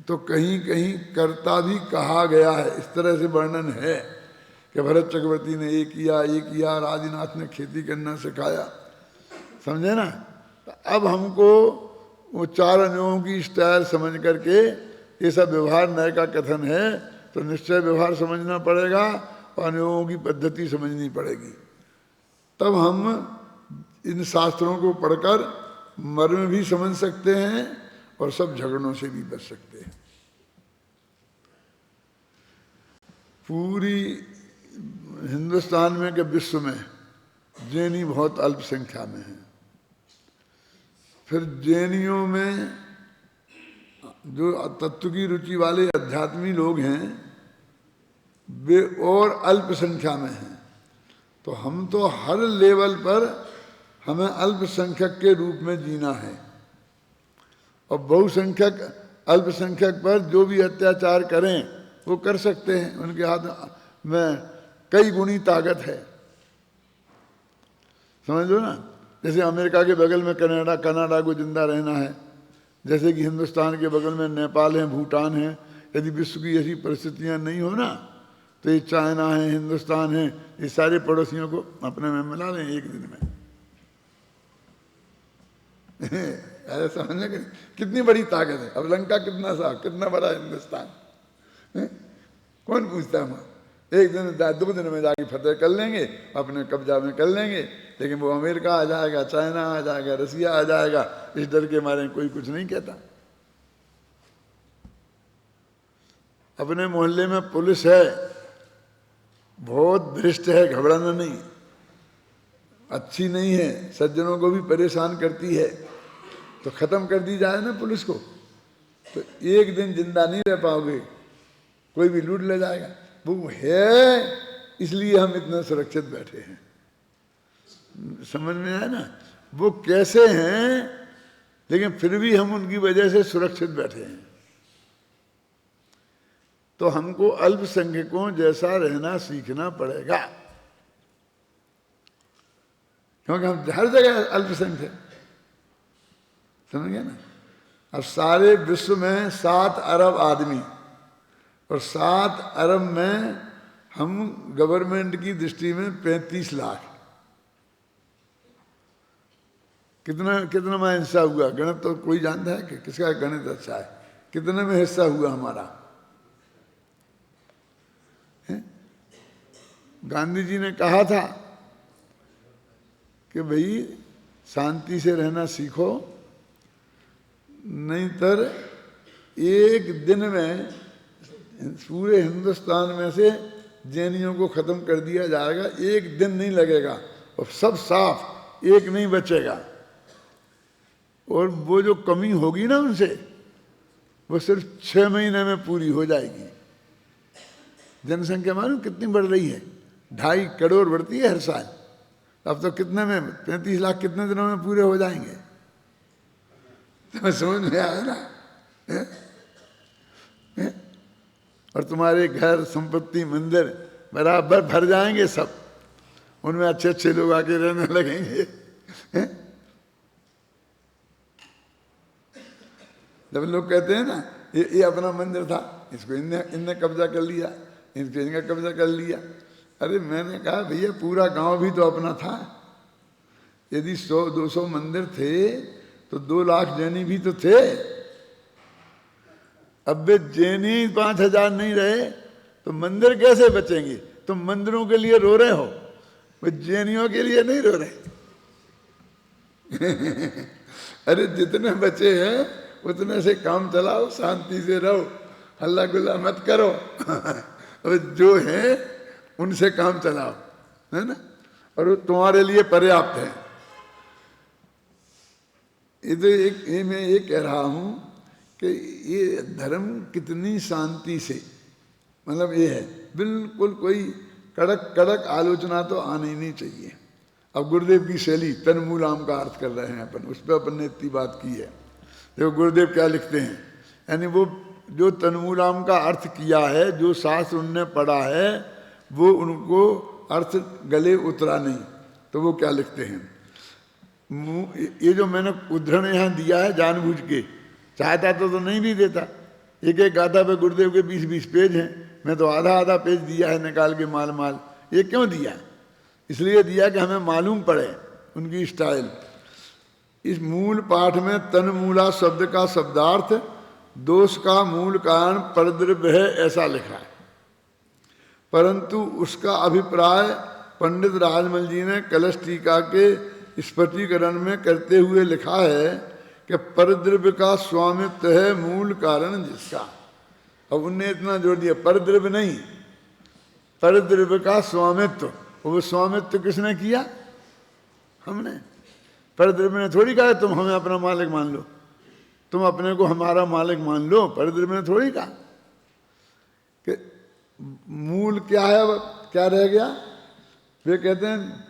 तो कहीं कहीं कर्ता भी कहा गया है। इस तरह से वर्णन है कि भरत चक्रवर्ती ने ये किया और आदिनाथ ने खेती करना सिखाया, समझे ना। तो अब हमको वो 4 अनुयोगों की स्टाइल समझ करके, ये सब व्यवहार न्याय का कथन है, तो निश्चय व्यवहार समझना पड़ेगा और अनुयोगों की पद्धति समझनी पड़ेगी। तब हम इन शास्त्रों को पढ़कर मर्म भी समझ सकते हैं और सब झगड़ों से भी बच सकते हैं। पूरी हिंदुस्तान में के विश्व में जैनी बहुत अल्प संख्या में हैं। फिर जैनियों में जो तत्व की रुचि वाले अध्यात्मी लोग हैं वे और अल्प संख्या में हैं। तो हम तो हर लेवल पर हमें अल्पसंख्यक के रूप में जीना है, और बहुसंख्यक अल्पसंख्यक पर जो भी अत्याचार करें वो कर सकते हैं, उनके हाथ में कई गुनी ताकत है, समझ लो ना। जैसे अमेरिका के बगल में कनाडा को जिंदा रहना है, जैसे कि हिंदुस्तान के बगल में नेपाल है, भूटान है। यदि विश्व की ऐसी परिस्थितियां नहीं हो ना, तो ये चाइना है, हिंदुस्तान है, ये सारे पड़ोसियों को अपने में मिला लें एक दिन में। ऐसा समझने के कितनी बड़ी ताकत है। अब लंका कितना बड़ा हिंदुस्तान, कौन पूछता है। एक दिन 2 दिन में जाके फतेह कर लेंगे, अपने कब्जा में कर लेंगे। लेकिन वो अमेरिका आ जाएगा, चाइना आ जाएगा, रसिया आ जाएगा, इस डर के मारे कोई कुछ नहीं कहता। अपने मोहल्ले में पुलिस है, बहुत भ्रष्ट है, घबराना नहीं, अच्छी नहीं है, सज्जनों को भी परेशान करती है, तो खत्म कर दी जाए ना पुलिस को, तो एक दिन जिंदा नहीं रह पाओगे, कोई भी लूट ले जाएगा। वो है इसलिए हम इतना सुरक्षित बैठे हैं, समझ में आया ना। वो कैसे हैं, लेकिन फिर भी हम उनकी वजह से सुरक्षित बैठे हैं। तो हमको अल्पसंख्यकों जैसा रहना सीखना पड़ेगा, क्योंकि हम हर जगह अल्पसंख्यक, समझ गए ना। अब सारे विश्व में 7 अरब आदमी, और 7 अरब में हम गवर्नमेंट की दृष्टि में 35 लाख। कितना में हिस्सा हुआ गणित तो कोई जानता है कि किसका गणित अच्छा है, कितने में हिस्सा हुआ हमारा। गांधी जी ने कहा था कि भाई शांति से रहना सीखो, नहीं तो एक दिन में पूरे हिंदुस्तान में से जैनियों को खत्म कर दिया जाएगा, एक दिन नहीं लगेगा, और सब साफ, एक नहीं बचेगा। और वो जो कमी होगी ना उनसे, वो सिर्फ 6 महीने में पूरी हो जाएगी। जनसंख्या मालूम कितनी बढ़ रही है, 2.5 करोड़ बढ़ती है हर साल। अब तो कितने में 35 लाख कितने दिनों में पूरे हो जाएंगे, तो समझ में आया ना। और तुम्हारे घर, संपत्ति, मंदिर बराबर भर जाएंगे सब, उनमें अच्छे अच्छे लोग आके रहने लगेंगे। जब लोग कहते हैं ना ये अपना मंदिर था, इसको इनने कब्जा कर लिया, इनका कब्जा कर लिया। अरे मैंने कहा भैया पूरा गांव भी तो अपना था। यदि 100-200 मंदिर थे तो 2 लाख जैनी भी तो थे। अब वे जैनी 5000 नहीं रहे तो मंदिर कैसे बचेंगे। तुम मंदिरों के लिए रो रहे हो, वे जैनियों के लिए नहीं रो रहे। अरे जितने बचे हैं उतने से काम चलाओ, शांति से रहो, हल्ला गुल्ला मत करो। और जो है उनसे काम चलाओ, है ना, और वो तुम्हारे लिए पर्याप्त है। ये मैं ये कह रहा हूं कि ये धर्म कितनी शांति से, मतलब ये है, बिल्कुल कोई कड़क कड़क आलोचना तो आनी ही नहीं चाहिए। अब गुरुदेव की शैली तन्मूलाम का अर्थ कर रहे हैं अपन, उस पर अपन ने इतनी बात की है। देखो गुरुदेव क्या लिखते हैं, यानी वो जो तन्मूलाम का अर्थ किया है, जो शास्त्र उनने पढ़ा है, वो उनको अर्थ गले उतरा नहीं। तो वो क्या लिखते हैं, ये जो मैंने उद्धरण यहाँ दिया है जानबूझ के, चाहता तो नहीं भी देता। एक एक गाथा पे गुरुदेव के 20-20 पेज हैं, मैं तो आधा पेज दिया है निकाल के माल माल। ये क्यों दिया? इसलिए दिया कि हमें मालूम पड़े उनकी स्टाइल। इस मूल पाठ में तन्मूला शब्द का शब्दार्थ दोष का मूल कारण परद्रव्य है ऐसा लिखा है, परंतु उसका अभिप्राय पंडित राजमल जी ने कलश टीका के स्पष्टीकरण में करते हुए लिखा है कि परद्रव्य का स्वामित्व है मूल कारण जिसका। अब उनने इतना जोड़ दिया, परद्रव्य नहीं, परद्रव्य का स्वामित्व। वो स्वामित्व किसने किया? हमने। परद्रव्य ने थोड़ी कहा तुम हमें अपना मालिक मान लो, तुम अपने को हमारा मालिक मान लो। परद्रव्य ने थोड़ी कहा। कि मूल क्या है, क्या रह गया? वे कहते हैं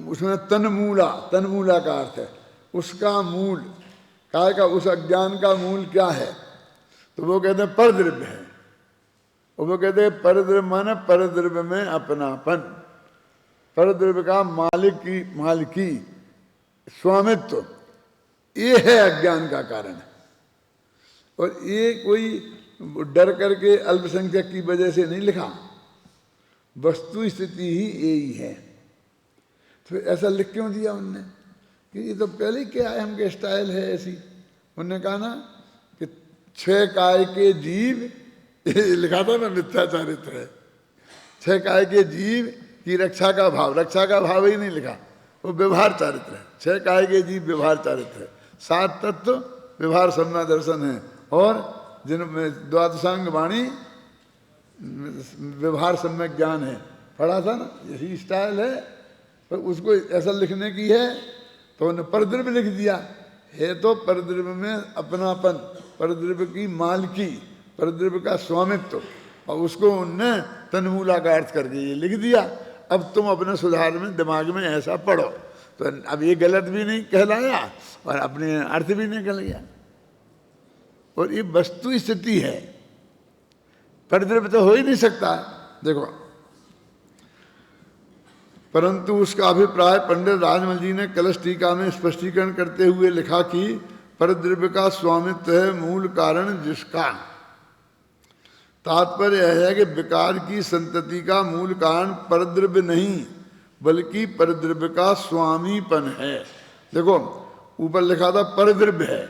उसमें तन्मूला का अर्थ है उसका मूल, काय का उस अज्ञान का मूल क्या है? तो वो कहते हैं परद्रव्य है। और वो कहते हैं परद्रव्य माने परद्रव्य में अपनापन, परद्रव्य का मालिकी स्वामित्व, ये है अज्ञान का कारण। और ये कोई डर करके अल्पसंख्यक की वजह से नहीं लिखा, वस्तु स्थिति ही यही है। तो ऐसा लिख क्यों दिया उनने कि ये तो पहले ही क्या है, हमके स्टाइल है ऐसी। उन्होंने कहा ना कि 6 काय के जीव, लिखा था ना मिथ्या चारित्र है, 6 काय के जीव की रक्षा का भाव, रक्षा का भाव ही नहीं लिखा, वो व्यवहार चारित्र है। 6 काय के जीव व्यवहार चारित्र है, 7 तत्व व्यवहार सम्यक दर्शन है, और जिनमें द्वादशांग वाणी व्यवहार सम्यक ज्ञान है। पढ़ा था ना, यही स्टाइल है। पर उसको ऐसा लिखने की है तो उन्होंने परद्रव्य लिख दिया है। तो परद्रव्य में अपनापन, परद्रव्य की मालकी, परद्रव्य का स्वामित्व, और उसको उनने तन्मूला का अर्थ करके ये लिख दिया। अब तुम अपने सुधार में दिमाग में ऐसा पढ़ो, तो अब ये गलत भी नहीं कहलाया और अपने अर्थ भी निकल गया। और ये वस्तु स्थिति है, परद्रव्य तो हो ही नहीं सकता। देखो, परंतु उसका अभिप्राय पंडित राजमल जी ने कलश टीका में स्पष्टीकरण करते हुए लिखा कि परद्रव्य का स्वामित्व है मूल कारण जिसका। तात्पर्य यह है कि विकार की संतति का मूल कारण परद्रव्य नहीं बल्कि परद्रव्य का स्वामीपन है। देखो ऊपर लिखा था परद्रव्य है,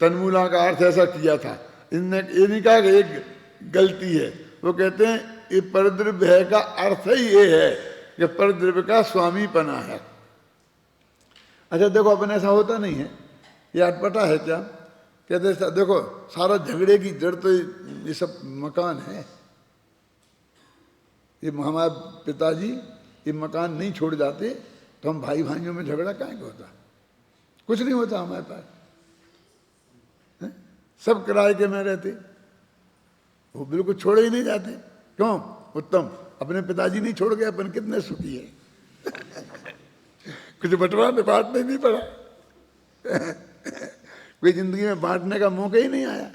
तन्मूला का अर्थ ऐसा किया था। इनने ये नहीं कहा कि एक गलती है, वो कहते हैं ये परद्रव्य है का अर्थ ही ये है कि परद्रव्य का स्वामीपना है। अच्छा देखो, अपन ऐसा होता नहीं है, ये अटपटा है क्या? कहते देखो सारा झगड़े की जड़ तो ये सब मकान है। ये हमारे पिताजी ये मकान नहीं छोड़ जाते तो हम भाई भाइयों में झगड़ा काहे को होता? कुछ नहीं होता हमारे पास, सब किराए के में रहते, वो बिल्कुल छोड़े ही नहीं जाते। क्यों? उत्तम, अपने पिताजी नहीं छोड़ गए, अपन कितने सुखी है। कुछ बंटवाने बांटने नहीं पड़ा, कोई जिंदगी में बांटने का मौका ही नहीं आया।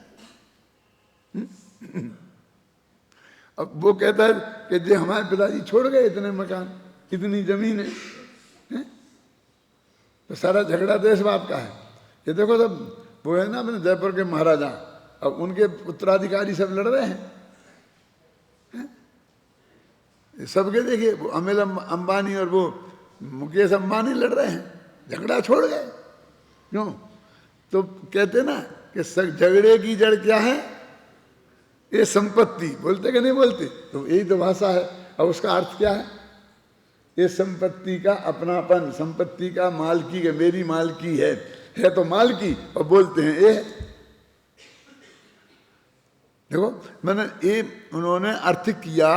अब वो कहता है कि जो हमारे पिताजी छोड़ गए इतने मकान, इतनी जमीन है, तो सारा झगड़ा तो इस बात का है। ये देखो सब वो है ना अपने जयपुर के महाराजा, अब उनके उत्तराधिकारी सब लड़ रहे हैं। सबके देखिए अनिल अंबानी और वो मुकेश अंबानी लड़ रहे हैं, झगड़ा छोड़ गए। क्यों? तो कहते ना कि झगड़े की जड़ क्या है? ये संपत्ति। बोलते कि नहीं बोलते? तो यही तो भाषा है। और उसका अर्थ क्या है? ये संपत्ति का अपनापन, संपत्ति का मालकी है, मेरी मालकी है तो मालकी, और बोलते हैं ये। देखो मैंने ये उन्होंने अर्थ किया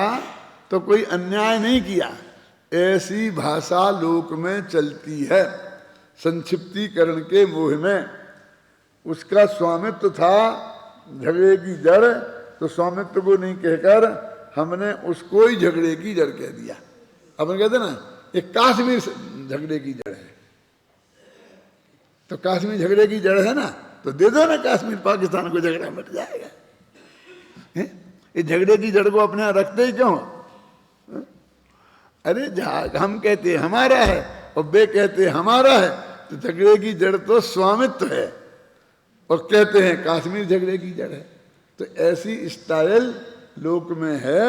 तो कोई अन्याय नहीं किया, ऐसी भाषा लोक में चलती है संक्षिप्तीकरण के मोह में। उसका स्वामित्व था झगड़े की जड़, तो स्वामित्व को नहीं कहकर हमने उसको ही झगड़े की जड़ कह दिया। अपन कहते ना ये कश्मीर झगड़े की जड़ है, तो कश्मीर झगड़े की जड़ है ना, तो दे दो ना कश्मीर, पाकिस्तान को झगड़ा मिट जाएगा। हैं? ये झगड़े की जड़ को अपने यहाँ रखते ही क्यों? अरे हम कहते हमारा है और वे कहते हमारा है, तो झगड़े की जड़ तो स्वामित्व है, और कहते हैं कश्मीर झगड़े की जड़ है। तो ऐसी स्टाइल लोक में है,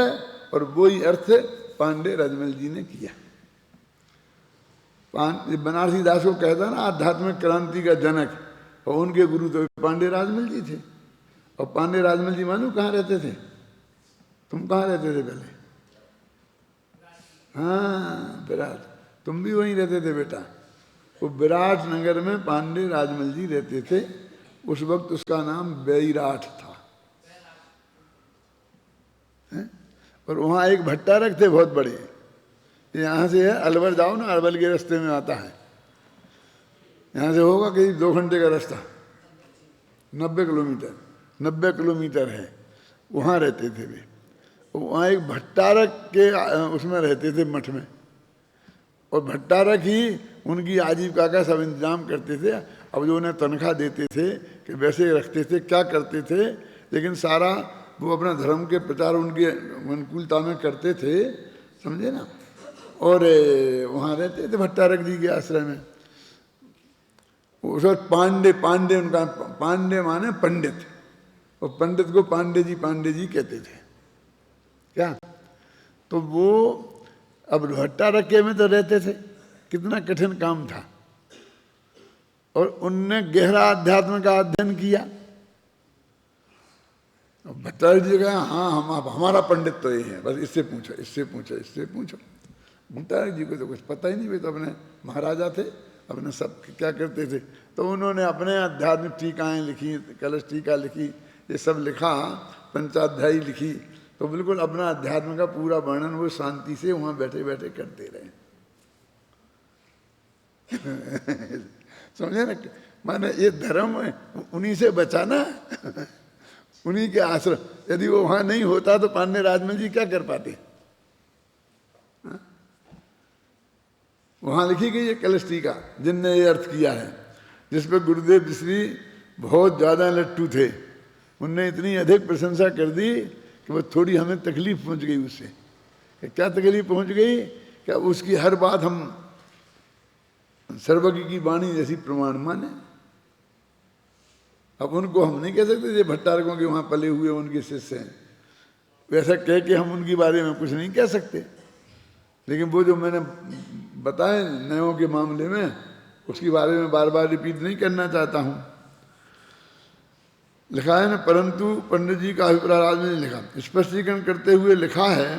और वही अर्थ पांडे राजमल जी ने किया। बनारसी दास को कहता ना आध्यात्मिक क्रांति का जनक, और उनके गुरु तो पांडे राजमल जी थे। और पांडे राजमल जी मालूम कहाँ रहते थे? तुम कहाँ रहते थे पहले? हाँ, विराट। तुम भी वहीं रहते थे बेटा। वो विराट नगर में पांडे राजमल जी रहते थे। उस वक्त उसका नाम बैराठ था। और वहाँ एक भट्टारक थे बहुत बड़े। यहाँ से है अलवर जाओ ना, अलवर के रास्ते में आता है। यहाँ से होगा करीब 2 घंटे का रास्ता, 90 किलोमीटर है। वहाँ रहते थे वे। वहाँ एक भट्टारक के उसमें रहते थे, मठ में। और भट्टारक ही उनकी आजीविका का सब इंतजाम करते थे। अब जो उन्हें तनख्वाह देते थे कि वैसे रखते थे, क्या करते थे, लेकिन सारा वो अपना धर्म के प्रचार उनके अनुकूलता में करते थे, समझे ना। और वहाँ रहते थे भट्टारक जी के आश्रय में। उस वक्त पांडे उनका, पांडे माने पंडित, और पंडित को पांडे जी कहते थे क्या। तो वो अब भट्टारके में तो रहते थे, कितना कठिन काम था। और उनने गहरा अध्यात्म का अध्ययन किया। भट्टारक जी कहा हाँ हमारा पंडित तो ये है, बस इससे पूछो। भट्टारक जी को तो कुछ पता ही नहीं, वे तो अपने महाराजा थे, अपने सब क्या करते थे। तो उन्होंने अपने आध्यात्मिक टीकाएँ लिखी, कलश टीका लिखी, ये सब लिखा, पंचाध्यायी लिखी। तो बिल्कुल अपना अध्यात्म का पूरा वर्णन वो शांति से वहाँ बैठे बैठे करते रहे। समझे ना, माने ये धर्म उन्हीं से बचाना, उन्हीं के आश्रम। यदि वो वहाँ नहीं होता तो पांडे राजमल जी क्या कर पाते? वहाँ लिखी गई है कलश टीका, जिनने ये अर्थ किया है, जिस पर गुरुदेव श्री बहुत ज़्यादा लट्टू थे। उनने इतनी अधिक प्रशंसा कर दी कि वो थोड़ी हमें तकलीफ पहुँच गई उससे। क्या तकलीफ पहुँच गई? क्या उसकी हर बात हम सर्वज्ञ की वाणी जैसी प्रमाण माने। अब उनको हम नहीं कह सकते जो भट्टारकों के वहाँ पले हुए उनके शिष्य हैं, वैसा कह के हम उनके बारे में कुछ नहीं कह सकते। लेकिन वो जो मैंने बताए नयों के मामले में, उसके बारे में बार बार रिपीट नहीं करना चाहता हूँ। लिखा है ना, परंतु पंडित जी का अभिप्राय आज ने लिखा, स्पष्टीकरण करते हुए लिखा है,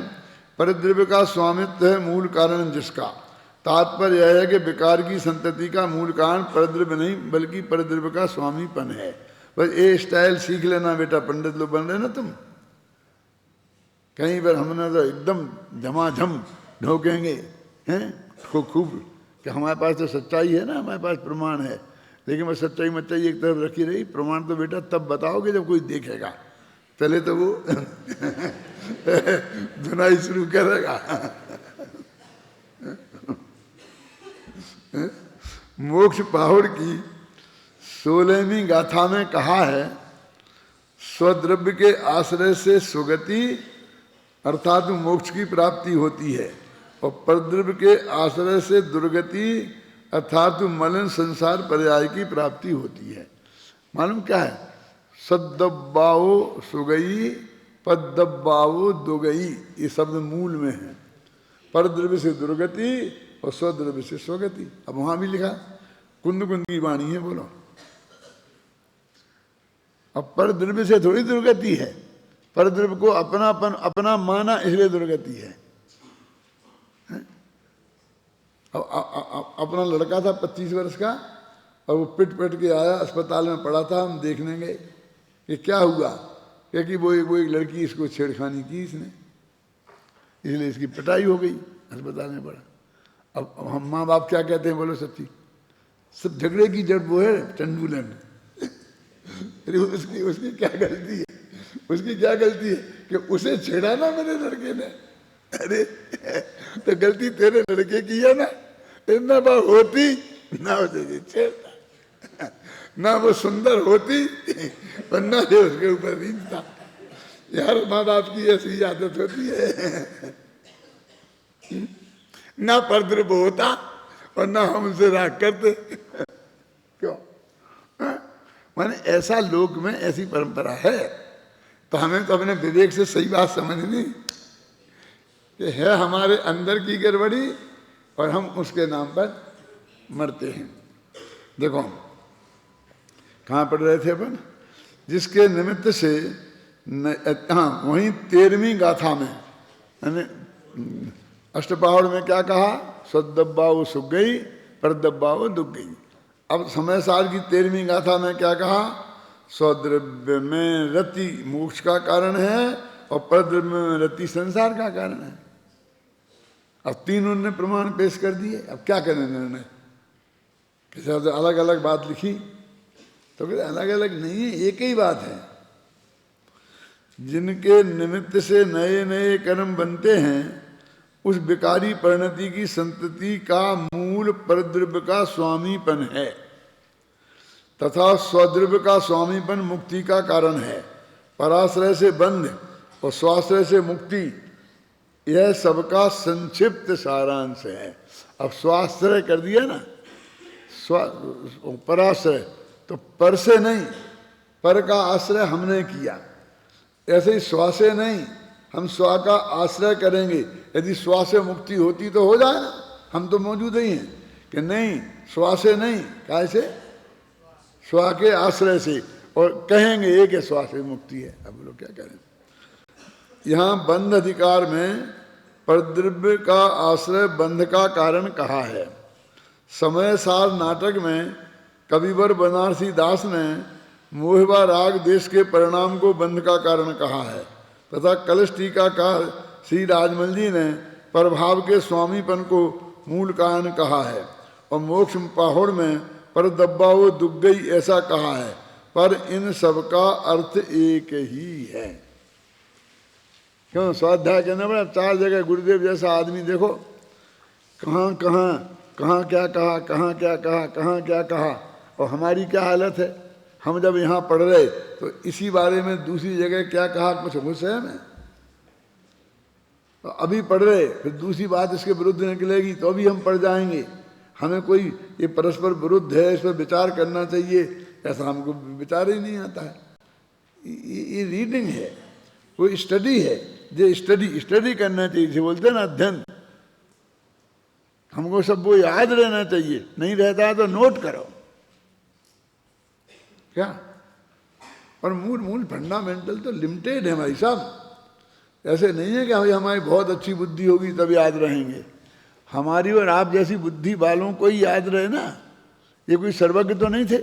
परद्रव्य का स्वामित्व है मूल कारण जिसका। तात्पर्य यह है कि विकार की संतति का मूल कारण परद्रव्य नहीं बल्कि परद्रव्य का स्वामीपन है। बस ये स्टाइल सीख लेना बेटा, पंडित लोग बन रहे ना तुम। कहीं पर हमने तो एकदम झमाझम ढोकेंगे हैं खूब कि हमारे पास तो सच्चाई है ना, हमारे पास प्रमाण है। लेकिन बस सच्चाई मच्चाई एक तरफ रखी रही, प्रमाण तो बेटा तब बताओगे जब कोई देखेगा। पहले तो वो धुनाई शुरू करेगा। मोक्ष पाहुर की 16वीं गाथा में कहा है, स्वद्रव्य के आश्रय से सुगति अर्थात मोक्ष की प्राप्ति होती है, और परद्रव्य के आश्रय से दुर्गति अर्थात मलिन संसार पर्याय की प्राप्ति होती है। मालूम क्या है? सद्दब्बाओ सुगई पद्दब्बाओ दुगई, ये शब्द मूल में है। परद्रव्य से दुर्गति और स्वद्रव्य से स्वगति। अब वहां भी लिखा, कुंद कुंद की वाणी है, बोलो। अब परद्रव्य से थोड़ी दुर्गति है, परद्रव्य को अपना माना इसलिए दुर्गति है। अब अपना लड़का था 25 वर्ष का, और वो पिट के आया, अस्पताल में पड़ा था। हम देखने गए कि क्या हुआ, क्योंकि वो एक लड़की इसको छेड़खानी की इसने, इसलिए इसकी पिटाई हो गई, अस्पताल में पड़ा। अब हम माँ बाप क्या कहते हैं, बोलो सच्ची? सब झगड़े की जड़ वो है चंडूलन। उसकी क्या गलती है? उसकी क्या गलती है कि उसे छेड़ा ना मेरे लड़के ने? अरे तो गलती तेरे लड़के की है ना, इतना बार होती ना उसे छेड़ता, ना वो सुंदर होती वरना उसके ऊपर रीझता। यार माँ बाप की ऐसी आदत होती है, ना परद्रव्य होता और ना हम उनसे राग करते। क्यों? माने ऐसा लोक में ऐसी परंपरा है, तो हमें तो अपने विवेक से सही बात समझनी कि है हमारे अंदर की गड़बड़ी और हम उसके नाम पर मरते हैं। देखो कहाँ पढ़ रहे थे अपन, जिसके निमित्त से हाँ वहीं 13वीं गाथा में अष्टपहाड़ में क्या कहा, स्वदब्बाओ सुख गई परदब्बाओ दुख गई। अब समय सार की 13वीं गाथा में क्या कहा, स्वद्रव्य में रति मोक्ष का कारण है और परद्रव्य में रति संसार का कारण है। अब तीनों ने प्रमाण पेश कर दिए, अब क्या करें निर्णय, किसी अलग अलग बात लिखी तो फिर अलग अलग नहीं है, एक ही बात है। जिनके निमित्त से नए नए कर्म बनते हैं उस विकारी परिणति की संतति का मूल परद्रव्य का स्वामीपन है तथा स्वद्रव्य का स्वामीपन मुक्ति का कारण है। पराश्रय से बंध और स्वाश्रय से मुक्ति, यह सबका संक्षिप्त सारांश है। अब स्वाश्रय कर दिया ना, पराश्रय तो पर से नहीं, पर का आश्रय हमने किया, ऐसे ही स्व से नहीं, हम स्व का आश्रय करेंगे। यदि स्व से मुक्ति होती तो हो जाए ना, हम तो मौजूद ही हैं कि नहीं, स्व से नहीं, कैसे, स्व के आश्रय से, और कहेंगे एक है स्व से मुक्ति है। अब लोग क्या करें, यहाँ बंध अधिकार में परद्रव्य का आश्रय बंध का कारण कहा है। समय सार नाटक में कविवर बनारसी दास ने मोहबा राग देश के परिणाम को बंध का कारण कहा है तथा कलश टीकाकार श्री राजमल जी ने प्रभाव के स्वामीपन को मूल कारण कहा है और मोक्ष पहाड़ में पर दब्बाओ दुख गई ऐसा कहा है, पर इन सब का अर्थ एक ही है। क्यों स्वाध्याय करना पड़ा, 4 जगह गुरुदेव जैसा आदमी देखो, कहाँ कहाँ कहाँ क्या कहा, कहाँ क्या कहा, कहाँ क्या कहा, और हमारी क्या हालत है। हम जब यहाँ पढ़ रहे तो इसी बारे में दूसरी जगह क्या कहा कुछ होश है हमें, तो अभी पढ़ रहे फिर दूसरी बात इसके विरुद्ध निकलेगी तो भी हम पढ़ जाएंगे। हमें कोई ये परस्पर विरुद्ध है, इस पर विचार करना चाहिए, ऐसा हमको विचार ही नहीं आता है। ये रीडिंग है, कोई स्टडी है, जो स्टडी करना चाहिए, इसे बोलते हैं ना अध्ययन। हमको सब वो याद रहना चाहिए, नहीं रहता है तो नोट करो क्या। और मूल फंडामेंटल तो लिमिटेड है भाई साहब, ऐसे नहीं है कि हमारी बहुत अच्छी बुद्धि होगी तब याद रहेंगे। हमारी और आप जैसी बुद्धि वालों को ही याद रहे ना, ये कोई सर्वज्ञ तो नहीं थे।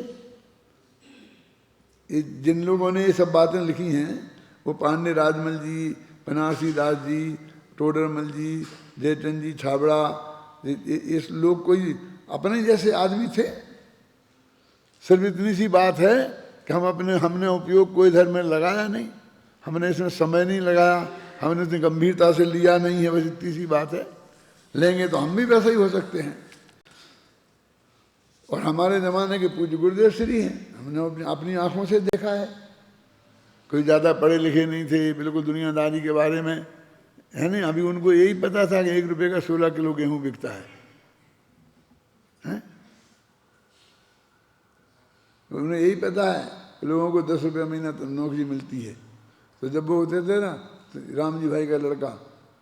ये जिन लोगों ने ये सब बातें लिखी हैं वो पांडे राजमल जी, बनारसी दास जी, टोडरमल जी, जयचंद जी छाबड़ा, इस लोग कोई अपने जैसे आदमी थे। सिर्फ इतनी सी बात है कि हमने उपयोग कोई धर्म में लगाया नहीं, हमने इसमें समय नहीं लगाया, हमने इतनी गंभीरता से लिया नहीं है, बस इतनी सी बात है। लेंगे तो हम भी वैसे ही हो सकते हैं। और हमारे ज़माने के पूज्य गुरुदेव श्री हैं, हमने अपनी आंखों से देखा है। कोई ज़्यादा पढ़े लिखे नहीं थे, बिल्कुल दुनियादारी के बारे में है नहीं। अभी उनको यही पता था कि 1 रुपये का 16 किलो गेहूँ बिकता है, हैं? उन्हें यही पता है कि लोगों को 10 रुपये महीना तो नौकरी मिलती है। तो जब वो होते थे ना, तो राम जी भाई का लड़का,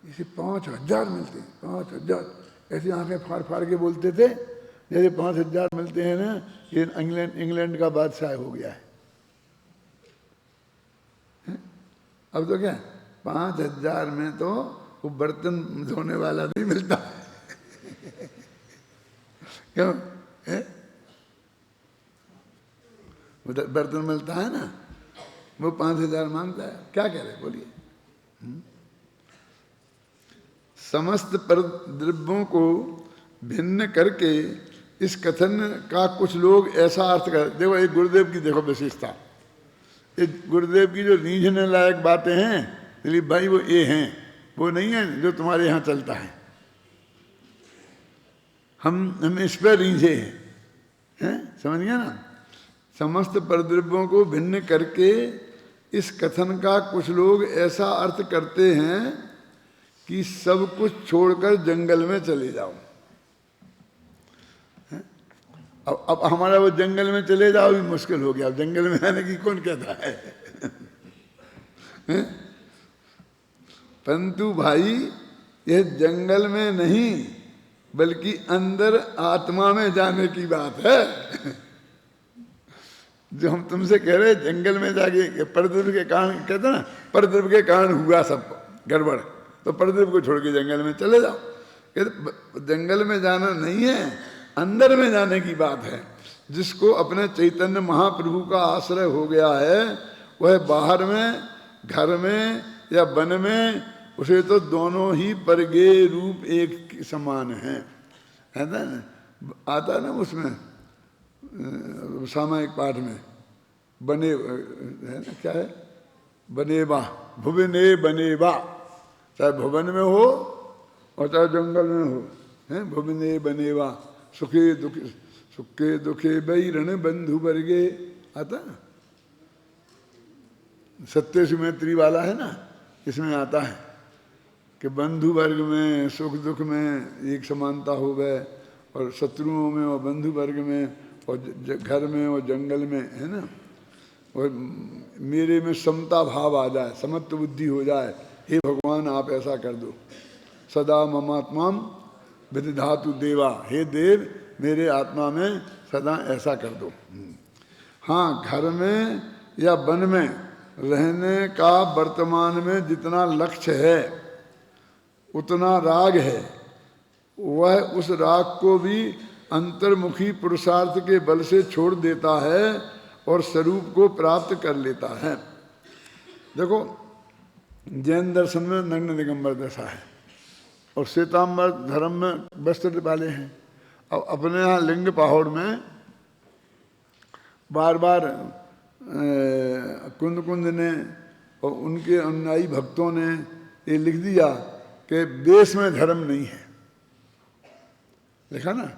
इसे 5,000 मिलते हैं, 5,000, ऐसे आंखें फाड़ फाड़ के बोलते थे जैसे 5,000 मिलते हैं ना, ये इंग्लैंड का बादशाह हो गया है। अब तो क्या 5,000 में तो वो बर्तन धोने वाला नहीं मिलता क्यों है? बर्तन मिलता है ना, वो 5,000 मांगता है, क्या कह रहे बोलिए। समस्त परद्रव्यों को भिन्न करके इस कथन का कुछ लोग ऐसा अर्थ कर, देखो एक गुरुदेव की देखो विशेषता, एक गुरुदेव की जो रीझने लायक बातें हैं दिलीप भाई, वो ये हैं, वो नहीं है जो तुम्हारे यहाँ चलता है। हम इस पर रीझे हैं, समझ गया ना। समस्त परद्रव्यों को भिन्न करके इस कथन का कुछ लोग ऐसा अर्थ करते हैं कि सब कुछ छोड़कर जंगल में चले जाओ। अब हमारा वो जंगल में चले जाओ भी मुश्किल हो गया। अब जंगल में आने की कौन कहता है? परंतु भाई ये जंगल में नहीं बल्कि अंदर आत्मा में जाने की बात है। जो हम तुमसे कह रहे जंगल में जाके परद्रव्य के कारण, कहते ना परद्रव्य के कारण हुआ सब गड़बड़, तो परद्रव्य को छोड़ के जंगल में चले जाओ। कहते जंगल में जाना नहीं है, अंदर में जाने की बात है। जिसको अपने चैतन्य महाप्रभु का आश्रय हो गया है वह बाहर में, घर में या वन में, उसे तो दोनों ही परगे रूप एक समान है ना। आता ना उसमें सामायिक पाठ में बने है ना, क्या है, बनेबा, भुवने बनेबा, चाहे भुवन में हो और चाहे जंगल में हो, है भुवने बनेबा, सुखे दुखे, सुखे दुखे बैरण बंधु वर्गे, आता सत्यसु मैत्री वाला है ना, इसमें आता है कि बंधु वर्ग में सुख दुख में एक समानता हो गए, और शत्रुओं में और बंधु वर्ग में और घर में और जंगल में, है ना, और मेरे में समता भाव आ जाए, समत्व बुद्धि हो जाए। हे भगवान आप ऐसा कर दो, सदा ममात्मा विदधातु देवा, हे देव मेरे आत्मा में सदा ऐसा कर दो। हाँ, घर में या वन में रहने का वर्तमान में जितना लक्ष्य है उतना राग है, वह उस राग को भी अंतर्मुखी पुरुषार्थ के बल से छोड़ देता है और स्वरूप को प्राप्त कर लेता है। देखो जैन दर्शन में नग्न दिगंबर दशा है और श्वेतांबर धर्म में वस्त्र वाले हैं। अब अपने यहाँ लिंग पहाड़ में बार बार कुंद कुंद ने और उनके अनुयायी भक्तों ने ये लिख दिया कि बेस में धर्म नहीं है। लिखा ना,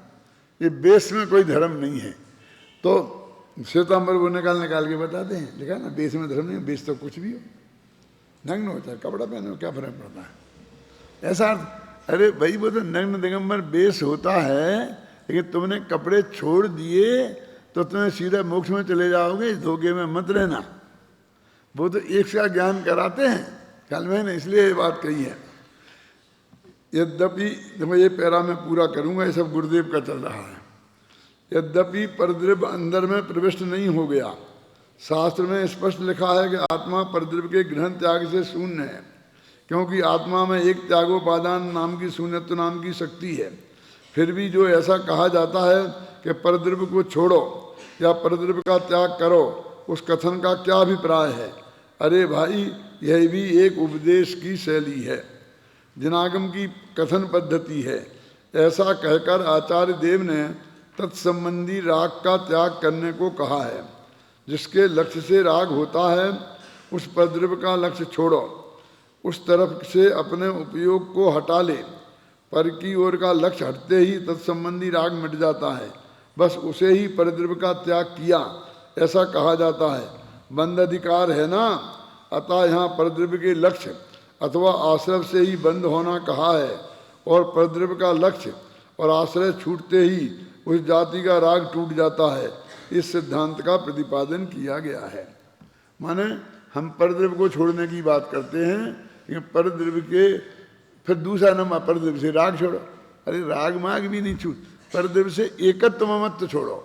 ये बेस में कोई धर्म नहीं है। तो श्वेतांबर वो निकाल के बताते हैं, लिखा ना बेस में धर्म नहीं, बेस तो कुछ भी हो, नग्न होता है, कपड़ा पहने हो, क्या फर्क पड़ता है, ऐसा अर्थ। अरे भाई वो तो नग्न दिगंबर बेस होता है, लेकिन तुमने कपड़े छोड़ दिए तो तुम्हें सीधा मोक्ष में चले जाओगे, इस धोखे में मत रहना। वो तो एक का ज्ञान कराते हैं, कल मैंने इसलिए ये बात कही है। यद्यपि देखो ये पैरा मैं पूरा करूंगा, ये सब गुरुदेव का चल रहा है। यद्यपि परद्रव्य अंदर में प्रविष्ट नहीं हो गया, शास्त्र में स्पष्ट लिखा है कि आत्मा परद्रव्य के ग्रहण त्याग से शून्य है, क्योंकि आत्मा में एक त्यागोपादान नाम की शून्यत्व नाम की शक्ति है। फिर भी जो ऐसा कहा जाता है कि परद्रव्य को छोड़ो या परद्रव्य का त्याग करो, उस कथन का क्या अभिप्राय है? अरे भाई, यह भी एक उपदेश की शैली है, जिनागम की कथन पद्धति है। ऐसा कहकर आचार्य देव ने तत्संबंधी राग का त्याग करने को कहा है। जिसके लक्ष्य से राग होता है उस परद्रव्य का लक्ष्य छोड़ो, उस तरफ से अपने उपयोग को हटा ले। पर की ओर का लक्ष्य हटते ही तत्संबंधी राग मिट जाता है, बस उसे ही परद्रव्य का त्याग किया ऐसा कहा जाता है। बंद अधिकार है ना, अतः यहाँ परद्रव्य के लक्ष्य अथवा आश्रय से ही बंद होना कहा है, और परद्रव्य का लक्ष्य और आश्रय छूटते ही उस जाति का राग टूट जाता है। इस सिद्धांत का प्रतिपादन किया गया है। माने हम परद्रव्य को छोड़ने की बात करते हैं, लेकिन परद्रव्य के फिर दूसरा नंबर परद्रव्य से राग छोड़ो। अरे राग माग भी नहीं छूट, परद्रव्य से एकत्व ममत्व छोड़ो।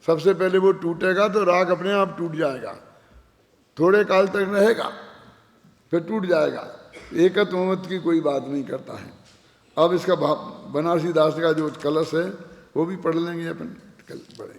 सबसे पहले वो टूटेगा तो राग अपने आप टूट जाएगा, थोड़े काल तक रहेगा फिर टूट जाएगा। एकत्व ममत्व की कोई बात नहीं करता है। अब इसका बनारसी दास का जो कलश है वो भी पढ़ लेंगे अपन, कल पढ़ेंगे।